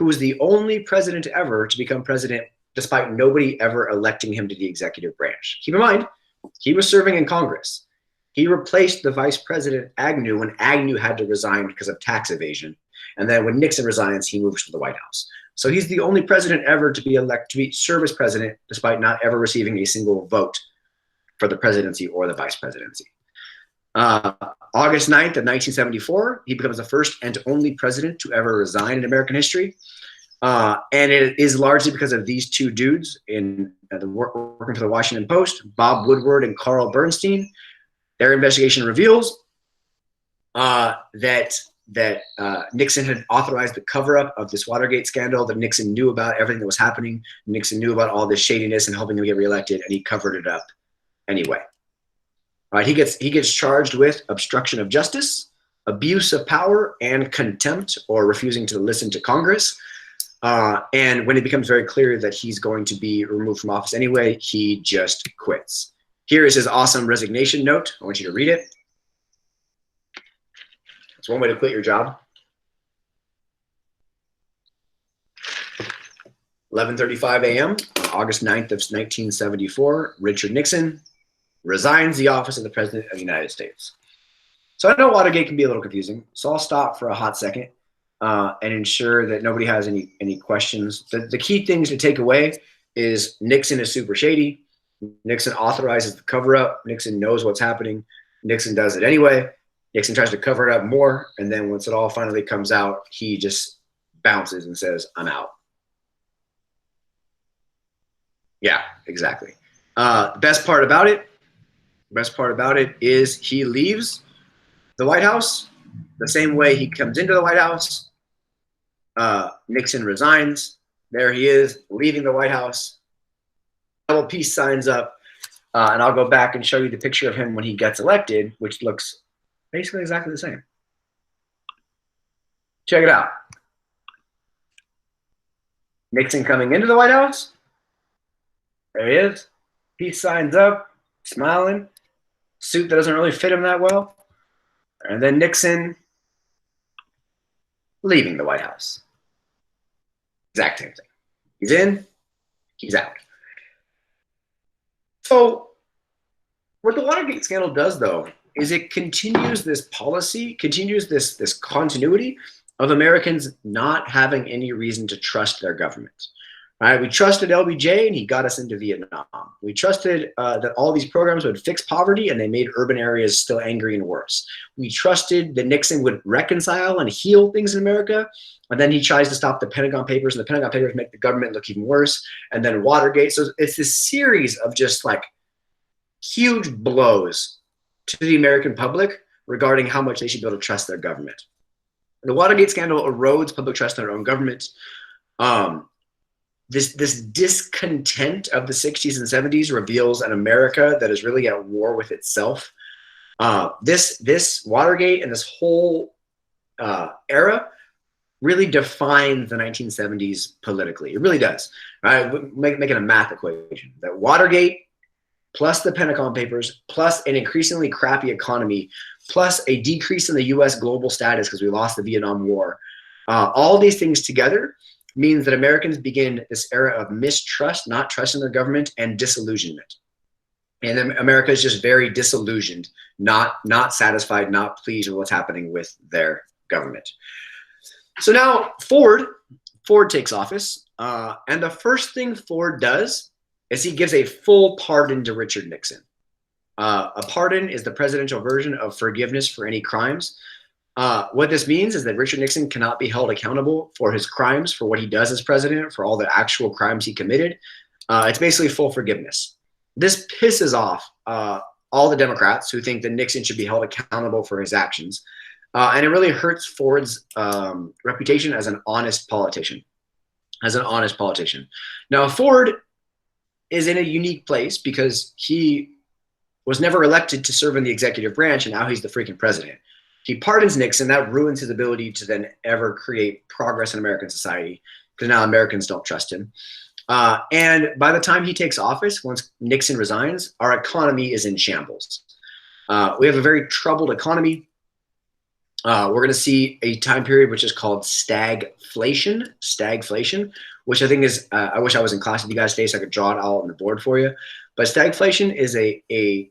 who was the only president ever to become president despite nobody ever electing him to the executive branch. Keep in mind, he was serving in Congress. He replaced the Vice President Agnew when Agnew had to resign because of tax evasion. And then when Nixon resigns, he moves to the White House. So he's the only president ever to serve as president, despite not ever receiving a single vote for the presidency or the vice presidency. August 9th of 1974, he becomes the first and only president to ever resign in American history. And it is largely because of these two dudes working for the Washington Post, Bob Woodward and Carl Bernstein. Their investigation reveals that Nixon had authorized the cover-up of this Watergate scandal, that Nixon knew about everything that was happening. Nixon knew about all this shadiness and helping him get reelected, and he covered it up anyway. All right, he gets charged with obstruction of justice, abuse of power, and contempt, or refusing to listen to Congress. And when it becomes very clear that he's going to be removed from office anyway, he just quits. Here is his awesome resignation note. I want you to read it. It's one way to quit your job. 11:35 a.m., August 9th of 1974, Richard Nixon resigns the office of the President of the United States. So I know Watergate can be a little confusing, so I'll stop for a hot second and ensure that nobody has any questions. The key things to take away is Nixon is super shady. Nixon authorizes the cover-up. Nixon knows what's happening. Nixon does it anyway. Nixon tries to cover it up more, and then once it all finally comes out, he just bounces and says, "I'm out." Yeah, exactly. The best part about it is he leaves the White House the same way he comes into the White House. Nixon resigns. There he is, leaving the White House. Double peace signs up, and I'll go back and show you the picture of him when he gets elected, which looks basically exactly the same. Check it out. Nixon coming into the White House. There he is. Peace signs up, smiling. Suit that doesn't really fit him that well. And then Nixon leaving the White House. Exact same thing. He's in, he's out. So what the Watergate scandal does, though, is it continues this policy, continues this continuity of Americans not having any reason to trust their government. Right? We trusted LBJ, and he got us into Vietnam. We trusted that all these programs would fix poverty, and they made urban areas still angry and worse. We trusted that Nixon would reconcile and heal things in America, and then he tries to stop the Pentagon Papers, and the Pentagon Papers make the government look even worse, and then Watergate. So it's this series of just like huge blows to the American public regarding how much they should be able to trust their government. The Watergate scandal erodes public trust in their own government. This discontent of the 60s and 70s reveals an America that is really at war with itself. This Watergate and this whole era really defines the 1970s politically. It really does. Right? Making a math equation. That Watergate plus the Pentagon Papers plus an increasingly crappy economy plus a decrease in the U.S. global status because we lost the Vietnam War. All these things together means that Americans begin this era of mistrust, not trusting their government, and disillusionment. And then America is just very disillusioned, not satisfied, not pleased with what's happening with their government. So now Ford takes office, and the first thing Ford does is he gives a full pardon to Richard Nixon. A pardon is the presidential version of forgiveness for any crimes. What this means is that Richard Nixon cannot be held accountable for his crimes, for what he does as president, for all the actual crimes he committed. It's basically full forgiveness. This pisses off all the Democrats who think that Nixon should be held accountable for his actions. And it really hurts Ford's reputation as an honest politician. Now, Ford is in a unique place because he was never elected to serve in the executive branch, and now he's the freaking president. He pardons Nixon. That ruins his ability to then ever create progress in American society because now Americans don't trust him. And by the time he takes office, once Nixon resigns, our economy is in shambles. We have a very troubled economy. We're going to see a time period which is called stagflation, which I think is, I wish I was in class with you guys today so I could draw it all on the board for you. But stagflation is an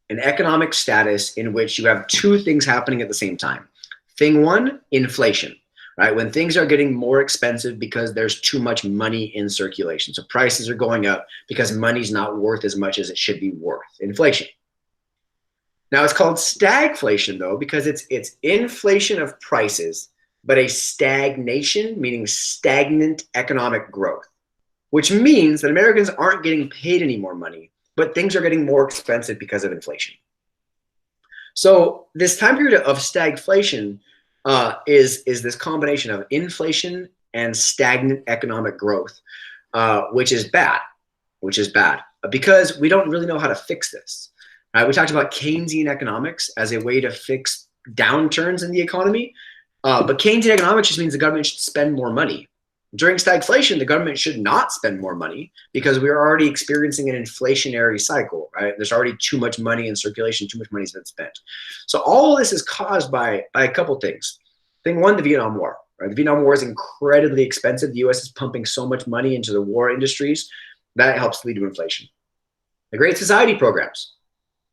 economic status in which you have two things happening at the same time. Thing one, inflation, right? When things are getting more expensive because there's too much money in circulation. So prices are going up because money's not worth as much as it should be worth. Inflation. Now it's called stagflation though, because it's inflation of prices, but a stagnation, meaning stagnant economic growth, which means that Americans aren't getting paid any more money, but things are getting more expensive because of inflation. So this time period of stagflation is this combination of inflation and stagnant economic growth, which is bad, because we don't really know how to fix this. We talked about Keynesian economics as a way to fix downturns in the economy, but Keynesian economics just means the government should spend more money. During stagflation, the government should not spend more money because we are already experiencing an inflationary cycle, right? There's already too much money in circulation, too much money has been spent. So all of this is caused by a couple things. Thing one, the Vietnam War. Right? The Vietnam War is incredibly expensive. The U.S. is pumping so much money into the war industries that helps lead to inflation. The Great Society programs.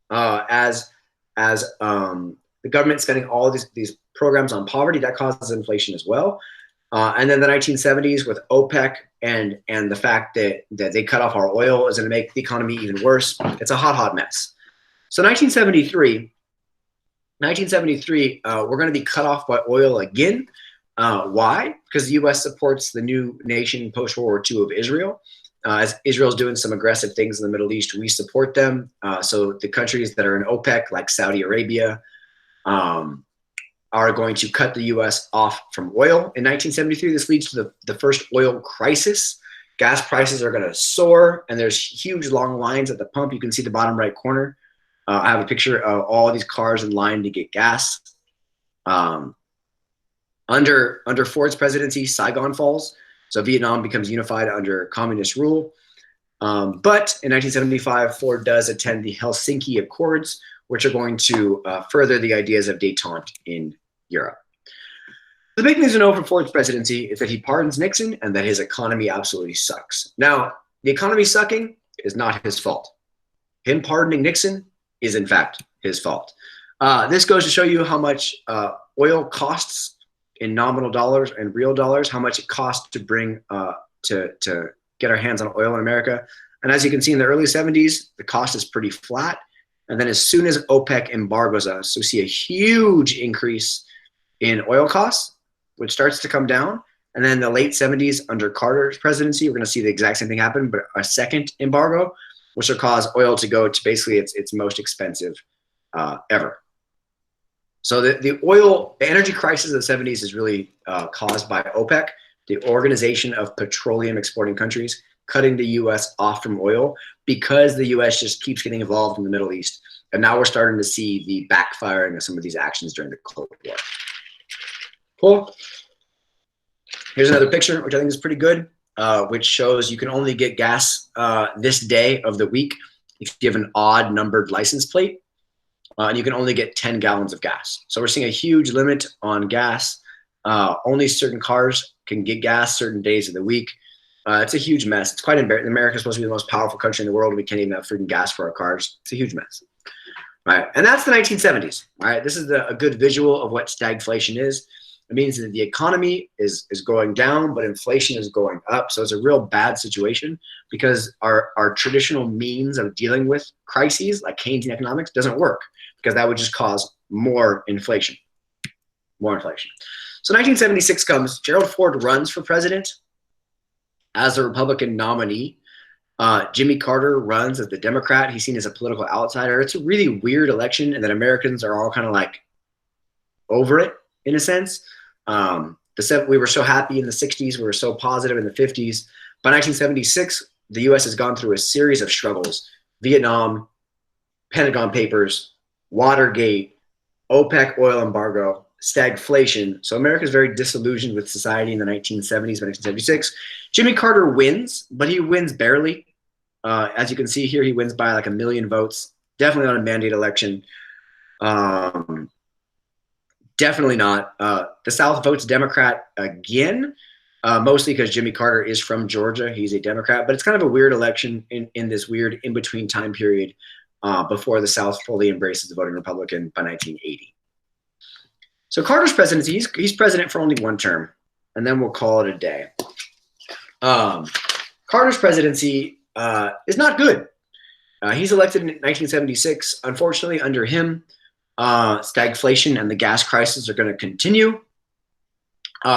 As the government spending all of these programs on poverty, that causes inflation as well. And then the 1970s with OPEC and the fact that they cut off our oil is going to make the economy even worse. It's a hot mess. So 1973, we're going to be cut off by oil again. Why? Because the U.S. supports the new nation post-World War II of Israel. As Israel's doing some aggressive things in the Middle East, we support them. So the countries that are in OPEC, like Saudi Arabia, are going to cut the U.S. off from oil. In 1973, this leads to the first oil crisis. Gas prices are going to soar, and there's huge long lines at the pump. You can see the bottom right corner. I have a picture of all of these cars in line to get gas. Under Ford's presidency, Saigon falls. So Vietnam becomes unified under communist rule. But in 1975, Ford does attend the Helsinki Accords, which are going to further the ideas of détente in Europe. The big news to know from Ford's presidency is that he pardons Nixon and that his economy absolutely sucks. Now, the economy sucking is not his fault. Him pardoning Nixon is, in fact, his fault. This goes to show you how much oil costs in nominal dollars and real dollars, how much it costs to bring to get our hands on oil in America. And as you can see in the early 70s, the cost is pretty flat. And then as soon as OPEC embargoes us, we see a huge increase in oil costs, which starts to come down. And then the late 70s under Carter's presidency, we're going to see the exact same thing happen, but a second embargo, which will cause oil to go to basically its most expensive ever. So the energy crisis of the 70s is really caused by OPEC, the Organization of Petroleum Exporting Countries, cutting the U.S. off from oil because the U.S. just keeps getting involved in the Middle East. And now we're starting to see the backfiring of some of these actions during the Cold War. Cool. Here's another picture, which I think is pretty good, which shows you can only get gas this day of the week if you have an odd numbered license plate. And you can only get 10 gallons of gas. So we're seeing a huge limit on gas. Only certain cars can get gas certain days of the week. It's a huge mess. It's quite embarrassing. America is supposed to be the most powerful country in the world. We can't even have freaking gas for our cars. It's a huge mess. Right? And that's the 1970s. Right? This is a good visual of what stagflation is. It means that the economy is going down, but inflation is going up. So it's a real bad situation because our traditional means of dealing with crises like Keynesian economics doesn't work because that would just cause more inflation. More inflation. So 1976 comes. Gerald Ford runs for president as a Republican nominee. Jimmy Carter runs as the Democrat. He's seen as a political outsider. It's a really weird election, and that Americans are all kind of like over it in a sense. We were so happy in the 60s. We were so positive in the 50s. By 1976, the U.S. has gone through a series of struggles. Vietnam, Pentagon Papers, Watergate, OPEC oil embargo, stagflation. So America is very disillusioned with society in the 1970s. By 1976, Jimmy Carter wins, but he wins barely. As you can see here, he wins by like 1 million votes. Definitely not a mandate election. Definitely not. The South votes Democrat again, mostly because Jimmy Carter is from Georgia. He's a Democrat, but it's kind of a weird election in this weird in-between time period before the South fully embraces the voting Republican by 1980. So Carter's presidency, he's president for only one term, and then we'll call it a day. Carter's presidency is not good. He's elected in 1976. Unfortunately, under him, stagflation and the gas crisis are going to continue.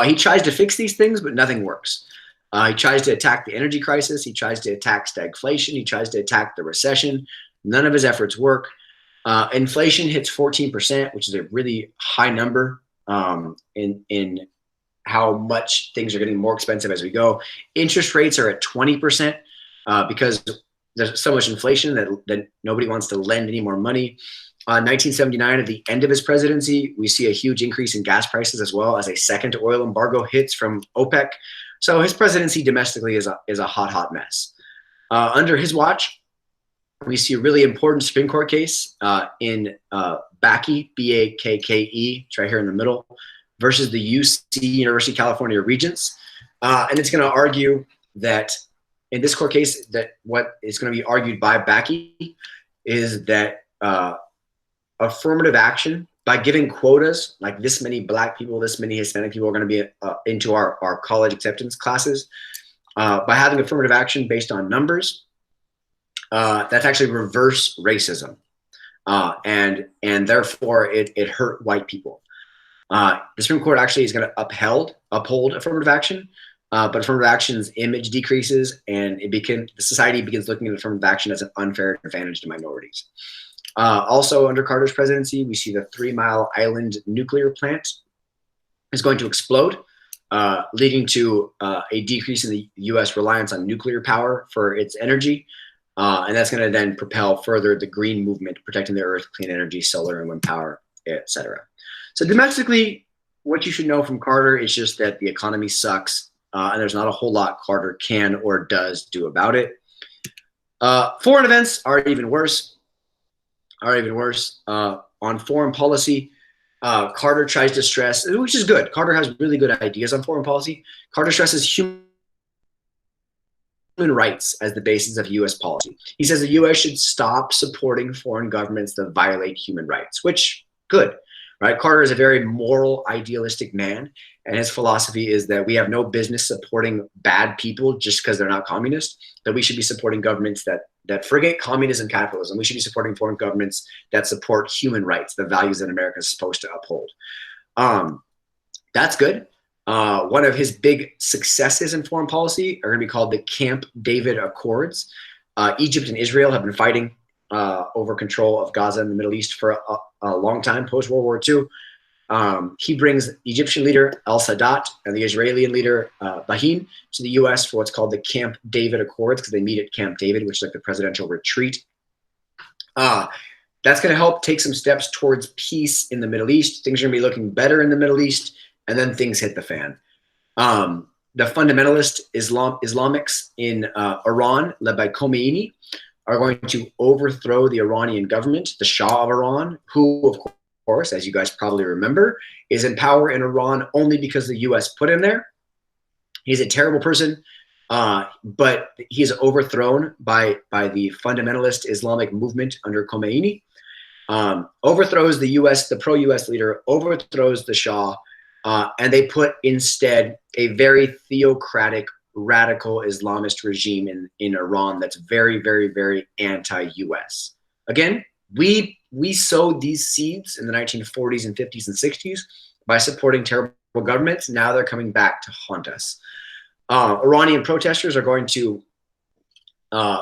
He tries to fix these things, but nothing works. He tries to attack the energy crisis. He tries to attack stagflation. He tries to attack the recession. None of his efforts work. Inflation hits 14%, which is a really high number in how much things are getting more expensive as we go. Interest rates are at 20% because there's so much inflation that nobody wants to lend any more money. 1979, at the end of his presidency, we see a huge increase in gas prices as well as a second oil embargo hits from OPEC. So his presidency domestically is a hot mess. Under his watch, we see a really important Supreme Court case in Bakke, B-A-K-K-E, it's right here in the middle, versus the UC, University of California Regents. And it's going to argue that in this court case, that what is going to be argued by Bakke is that affirmative action, by giving quotas, like this many Black people, this many Hispanic people are going to be into our college acceptance classes, by having affirmative action based on numbers, that's actually reverse racism. And therefore it hurt white people. The Supreme Court actually is going to uphold affirmative action, but affirmative action's image decreases, and the society begins looking at affirmative action as an unfair advantage to minorities. Also, under Carter's presidency, we see the 3 Mile Island nuclear plant is going to explode, leading to a decrease in the U.S. reliance on nuclear power for its energy. And that's going to then propel further the green movement, protecting the earth, clean energy, solar and wind power, etc. So domestically, what you should know from Carter is just that the economy sucks, and there's not a whole lot Carter can or does do about it. Foreign events are even worse. On foreign policy, Carter tries to stress, which is good. Carter has really good ideas on foreign policy. Carter stresses human rights as the basis of U.S. policy. He says the U.S. should stop supporting foreign governments that violate human rights, which, good, right? Carter is a very moral, idealistic man, and his philosophy is that we have no business supporting bad people just because they're not communist, that we should be supporting governments that forget communism and capitalism. We should be supporting foreign governments that support human rights, the values that America is supposed to uphold. That's good. One of his big successes in foreign policy are going to be called the Camp David Accords. Egypt and Israel have been fighting over control of Gaza and the Middle East for a long time, post-World War II. He brings Egyptian leader al-Sadat and the Israeli leader Bahin to the U.S. for what's called the Camp David Accords, because they meet at Camp David, which is like the presidential retreat. That's going to help take some steps towards peace in the Middle East. Things are going to be looking better in the Middle East, and then things hit the fan. The fundamentalist Islamics in Iran, led by Khomeini, are going to overthrow the Iranian government, the Shah of Iran, who, of course, as you guys probably remember, is in power in Iran only because the U.S. put him there. He's a terrible person, but he's overthrown by the fundamentalist Islamic movement under Khomeini. Overthrows the U.S., the pro-U.S. leader, overthrows the Shah, and they put instead a very theocratic, radical Islamist regime in Iran that's very, very, very anti-U.S. Again, we sowed these seeds in the 1940s and 50s and 60s by supporting terrible governments. Now they're coming back to haunt us. Iranian protesters are going to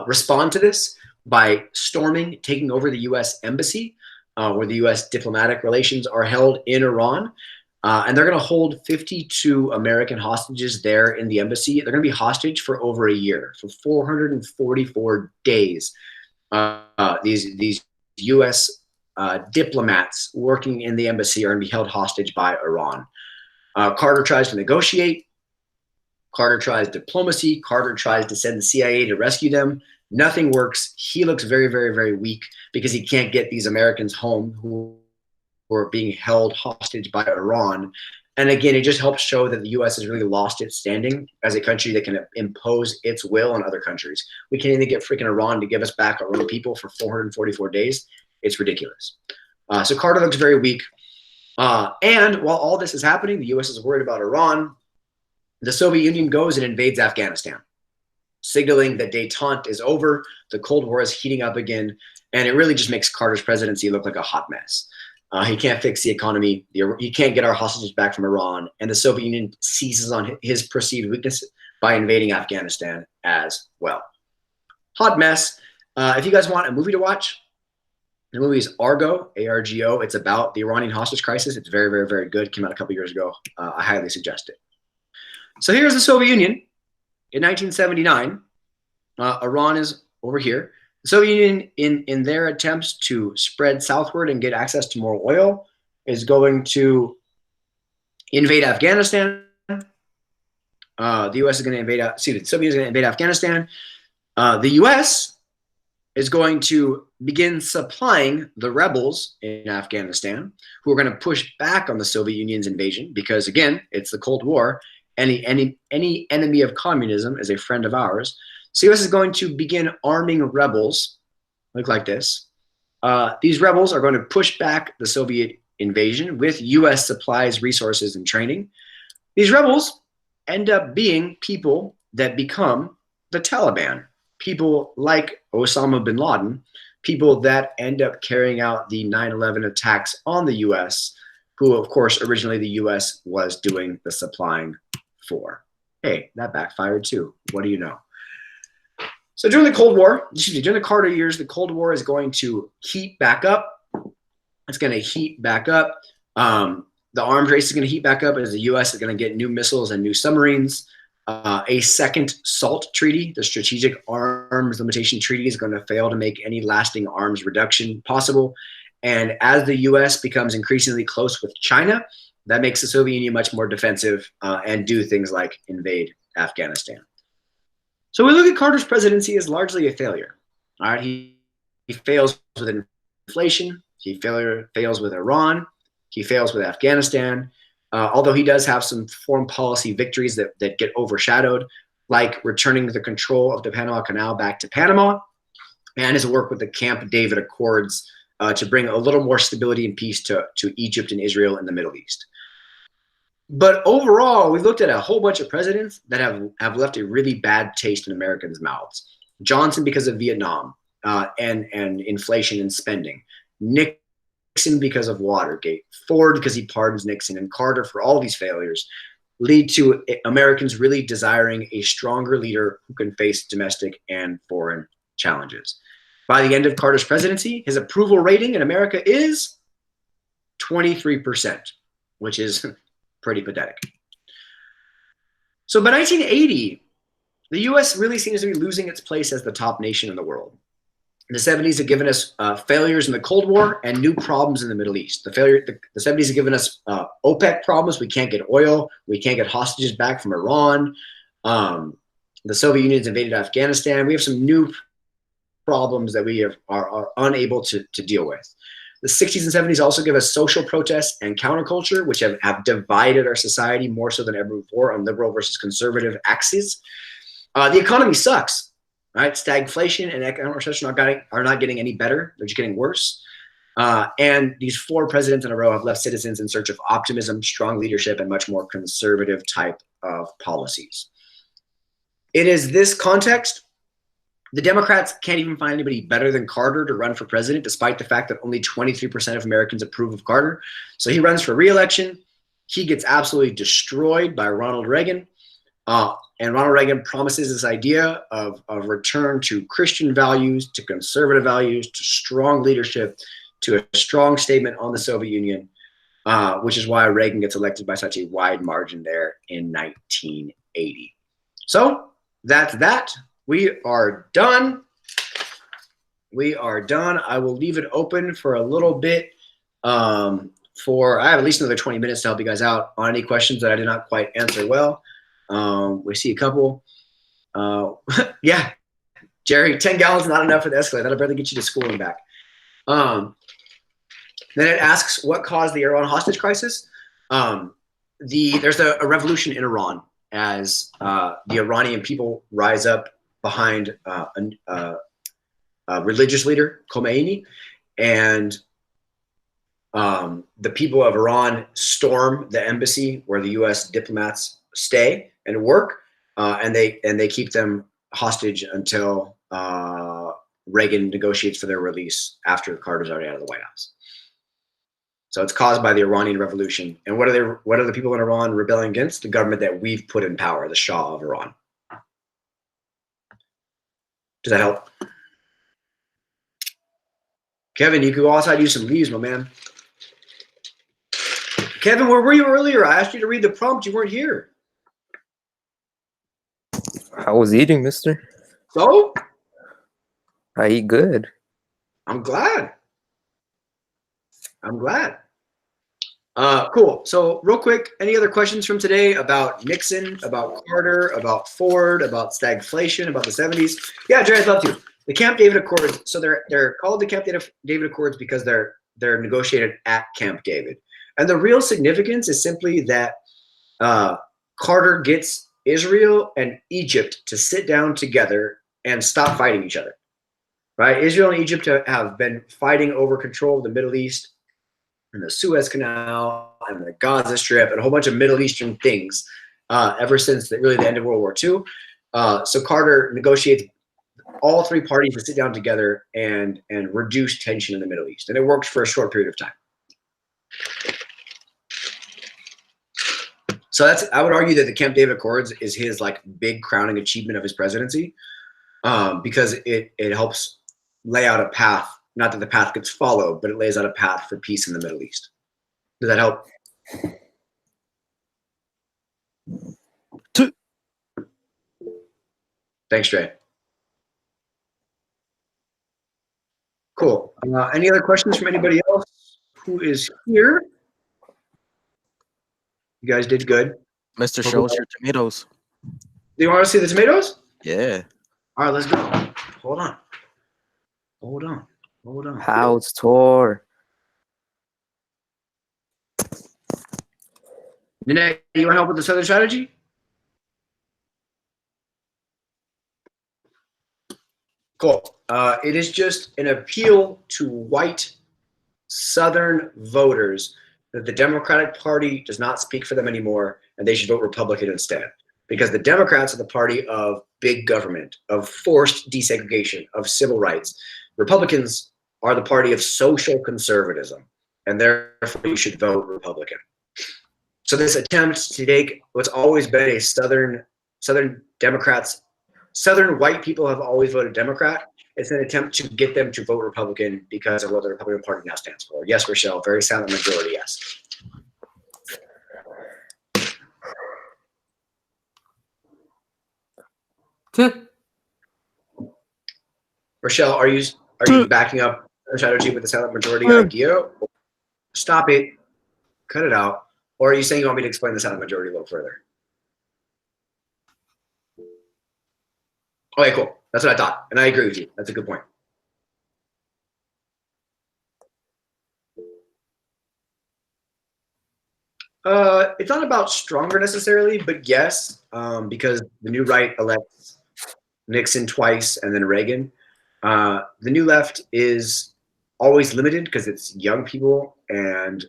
respond to this by storming, taking over the U.S. embassy, where the U.S. diplomatic relations are held in Iran. And they're going to hold 52 American hostages there in the embassy. They're going to be hostage for over a year, for 444 days. These U.S. Diplomats working in the embassy are going to be held hostage by Iran. Carter tries to negotiate. Carter tries diplomacy. Carter tries to send the CIA to rescue them. Nothing works. He looks very, very, very weak because he can't get these Americans home who were being held hostage by Iran. And again, it just helps show that the U.S. has really lost its standing as a country that can impose its will on other countries. We can't even get freaking Iran to give us back our own people for 444 days. It's ridiculous. So Carter looks very weak. And while all this is happening, the U.S. is worried about Iran. The Soviet Union goes and invades Afghanistan, signaling that détente is over. The Cold War is heating up again. And it really just makes Carter's presidency look like a hot mess. He can't fix the economy. He can't get our hostages back from Iran. And the Soviet Union seizes on his perceived weakness by invading Afghanistan as well. Hot mess. If you guys want a movie to watch, the movie is Argo, A-R-G-O. It's about the Iranian hostage crisis. It's very, very, very good. Came out a couple years ago. I highly suggest it. So here's the Soviet Union in 1979. Iran is over here. The Soviet Union, in their attempts to spread southward and get access to more oil, is going to invade Afghanistan. The U.S. is going to invade. The Soviet Union is going to invade Afghanistan. The U.S. is going to begin supplying the rebels in Afghanistan, who are going to push back on the Soviet Union's invasion because, again, it's the Cold War. Any enemy of communism is a friend of ours. So the U.S. is going to begin arming rebels, look like this. These rebels are going to push back the Soviet invasion with U.S. supplies, resources, and training. These rebels end up being people that become the Taliban, people like Osama bin Laden, people that end up carrying out the 9/11 attacks on the U.S., who, of course, originally the U.S. was doing the supplying for. Hey, that backfired too. What do you know? So during the Cold War, during the Carter years, the Cold War is going to heat back up. It's going to heat back up. The arms race is going to heat back up as the U.S. is going to get new missiles and new submarines. A second SALT treaty, the Strategic Arms Limitation Treaty, is going to fail to make any lasting arms reduction possible. And as the U.S. becomes increasingly close with China, that makes the Soviet Union much more defensive and do things like invade Afghanistan. So we look at Carter's presidency as largely a failure. All right, he fails with inflation. He fails with Iran. He fails with Afghanistan. Although he does have some foreign policy victories that get overshadowed, like returning the control of the Panama Canal back to Panama, and his work with the Camp David Accords to bring a little more stability and peace to Egypt and Israel and the Middle East. But overall, we looked at a whole bunch of presidents that have left a really bad taste in Americans' mouths. Johnson because of Vietnam and inflation and spending. Nixon because of Watergate. Ford because he pardons Nixon. And Carter for all these failures lead to Americans really desiring a stronger leader who can face domestic and foreign challenges. By the end of Carter's presidency, his approval rating in America is 23%, which is pretty pathetic. So by 1980, the U.S. really seems to be losing its place as the top nation in the world. The 70s have given us failures in the Cold War and new problems in the Middle East. The 70s have given us OPEC problems. We can't get oil. We can't get hostages back from Iran. The Soviet Union's invaded Afghanistan. We have some new problems that we are unable to deal with. The 60s and 70s also give us social protests and counterculture, which have divided our society more so than ever before on liberal versus conservative axes. The economy sucks, right? Stagflation and economic recession are not getting any better. They're just getting worse. And these 4 presidents in a row have left citizens in search of optimism, strong leadership, and much more conservative type of policies. It is this context. The Democrats can't even find anybody better than Carter to run for president, despite the fact that only 23% of Americans approve of Carter. So he runs for re-election. He gets absolutely destroyed by Ronald Reagan. And Ronald Reagan promises this idea of return to Christian values, to conservative values, to strong leadership, to a strong statement on the Soviet Union, which is why Reagan gets elected by such a wide margin there in 1980. So that's that. We are done. We are done. I will leave it open for a little bit. I have at least another 20 minutes to help you guys out on any questions that I did not quite answer well. We see a couple. Yeah, Jerry, 10 gallons not enough for the escalator. That'll barely get you to school and back. Then it asks what caused the Iran hostage crisis. There's a revolution in Iran as the Iranian people rise up behind a religious leader, Khomeini, and the people of Iran storm the embassy where the U.S. diplomats stay and work, and they keep them hostage until Reagan negotiates for their release after Carter's already out of the White House. So it's caused by the Iranian Revolution. And what are the people in Iran rebelling against? The government that we've put in power, the Shah of Iran. Does that help? Kevin, you could go outside and use some leaves, my man. Kevin, where were you earlier? I asked you to read the prompt. You weren't here. I was eating, mister. So? I eat good. I'm glad. Cool. So real quick, any other questions from today about Nixon, about Carter, about Ford, about stagflation, about the 70s? Yeah, Jerry, I'd love to. The Camp David Accords. So they're called the Camp David Accords because they're negotiated at Camp David. And the real significance is simply that Carter gets Israel and Egypt to sit down together and stop fighting each other. Right? Israel and Egypt have been fighting over control of the Middle East and the Suez Canal and the Gaza Strip and a whole bunch of Middle Eastern things ever since the end of World War II. So Carter negotiates all three parties to sit down together and reduce tension in the Middle East. And it worked for a short period of time. So I would argue that the Camp David Accords is his like big crowning achievement of his presidency, because it helps lay out a path. Not that the path gets followed, but it lays out a path for peace in the Middle East. Does that help? Thanks, Trey. Cool. Any other questions from anybody else who is here? You guys did good. Mr. Show us your tomatoes. Do you want to see the tomatoes? Yeah. All right, let's go. Hold on. House tour. Nene, you want to help with the Southern strategy? Cool. It is just an appeal to white Southern voters that the Democratic Party does not speak for them anymore, and they should vote Republican instead. Because the Democrats are the party of big government, of forced desegregation, of civil rights. Republicans are the party of social conservatism, and therefore you should vote Republican. So this attempt to take what's always been a Southern Democrats, Southern white people have always voted Democrat. It's an attempt to get them to vote Republican because of what the Republican Party now stands for. Yes, Rochelle, very silent majority, yes. Rochelle, are you backing up the strategy with the silent majority idea? Stop it. Cut it out. Or are you saying you want me to explain the silent majority a little further? Okay, cool. That's what I thought. And I agree with you. That's a good point. It's not about stronger necessarily, but yes, because the new right elects Nixon twice and then Reagan. The new left is always limited because it's young people and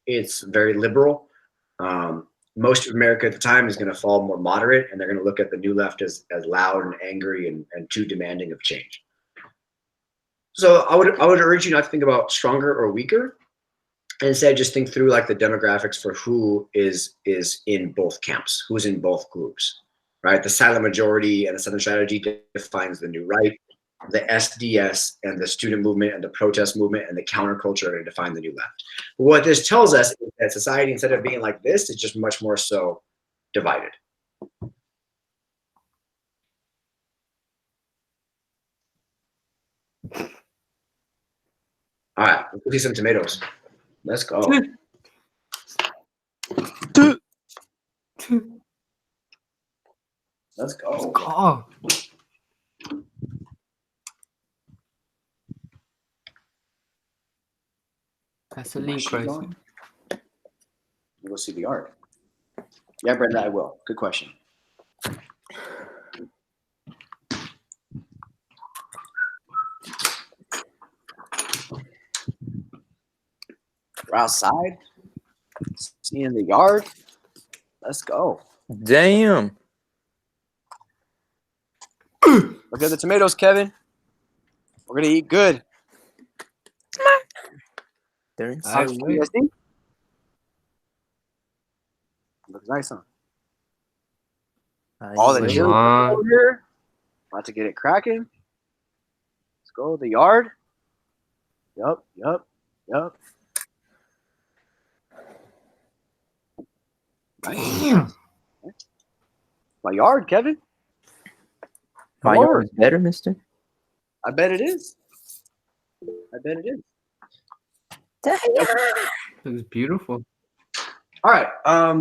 it's very liberal. Most of America at the time is going to fall more moderate, and they're going to look at the new left as loud and angry and too demanding of change. So I would urge you not to think about stronger or weaker, and instead just think through like the demographics for who is in both camps, who's in both groups, right? The silent majority and the Southern strategy defines the new right. The SDS and the student movement and the protest movement and the counterculture are going to define the new left. But what this tells us is that society, instead of being like this, is just much more so divided. All right, let's see some tomatoes. Let's go. Let's go. Gasoline Sheet crisis. going? We'll go see the art. Yeah, Brenda, I will. Good question. We're outside. Seeing the yard. Let's go. Damn. Look at the tomatoes, Kevin. We're gonna eat good. They're How inside. do you guys think? Looks nice, huh? All the Wait. chili over here. About to get it cracking. Let's go. The yard. Yup. Damn. My yard, Kevin. My Come yard over. is better, mister. I bet it is. It's beautiful. All right.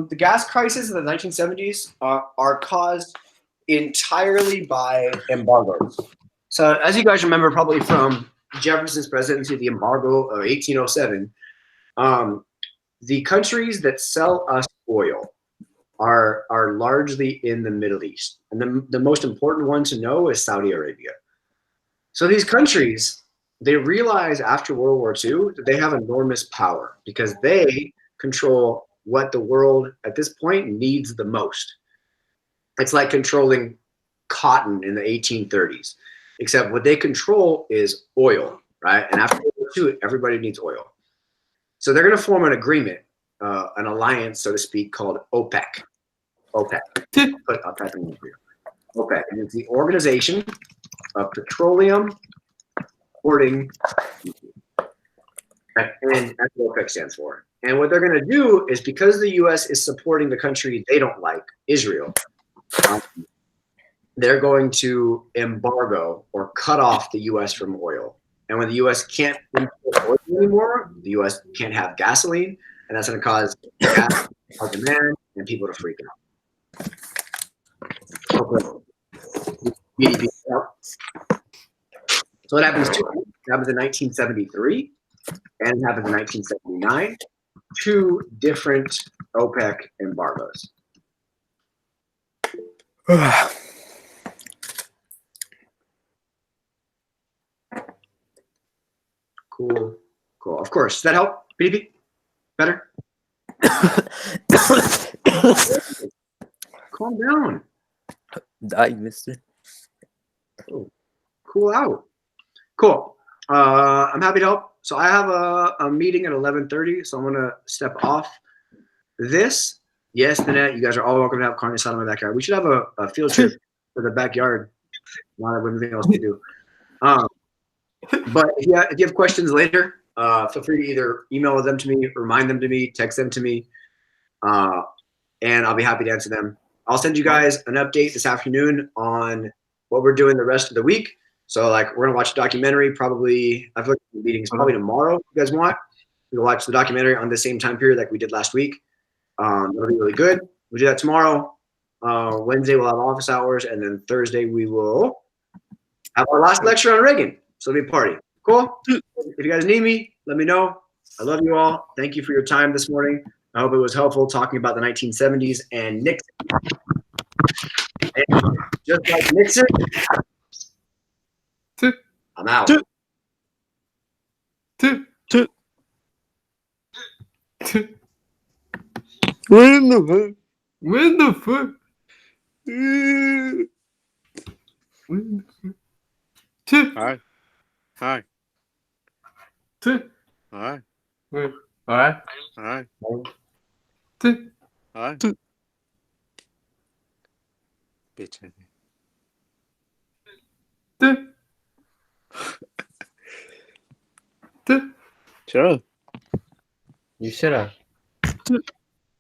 The gas crisis of the 1970s are caused entirely by embargoes. So, as you guys remember, probably from Jefferson's presidency, the embargo of 1807, the countries that sell us oil are largely in the Middle East, and the most important one to know is Saudi Arabia. So these countries, they realize after World War II that they have enormous power because they control what the world at this point needs the most. It's like controlling cotton in the 1830s, except what they control is oil, right? And after World War II, everybody needs oil. So they're going to form an agreement, an alliance, so to speak, called OPEC. OPEC. I'll type it in for you. OPEC. And it's the Organization of Petroleum Exporting. And that's what OPEC stands for. And what they're going to do is, because the U.S. is supporting the country they don't like, Israel, they're going to embargo or cut off the U.S. from oil. And when the U.S. can't import oil anymore, the U.S. can't have gasoline, and that's going to cause gas demand and people to freak out. Okay. So it happens it happens in 1973 and it happens in 1979. Two different OPEC embargoes. Cool. Of course. Does that help? BDP? Better? Calm down. Die, mister. Oh, cool out. Cool. I'm happy to help. So I have a meeting at 11:30, so I'm going to step off this. Yes, Nanette, you guys are all welcome to have carne asada in my backyard. We should have a field trip for the backyard. Not have anything else to do. But if you have questions later, feel free to either email them to me, remind them to me, text them to me, and I'll be happy to answer them. I'll send you guys an update this afternoon on what we're doing the rest of the week. So, like, we're gonna watch a documentary. Probably, I've looked at the meetings. Probably tomorrow, if you guys want, we'll watch the documentary on the same time period like we did last week. It'll be really good. We'll do that tomorrow. Wednesday we'll have office hours, and then Thursday we will have our last lecture on Reagan. So it'll be a party. Cool. If you guys need me, let me know. I love you all. Thank you for your time this morning. I hope it was helpful talking about the 1970s and Nixon. And just like Nixon, I'm out. When the fuck? Hi. Hi. Hi. Alright. Hi. Hi. Bitch. Shut up. You should have.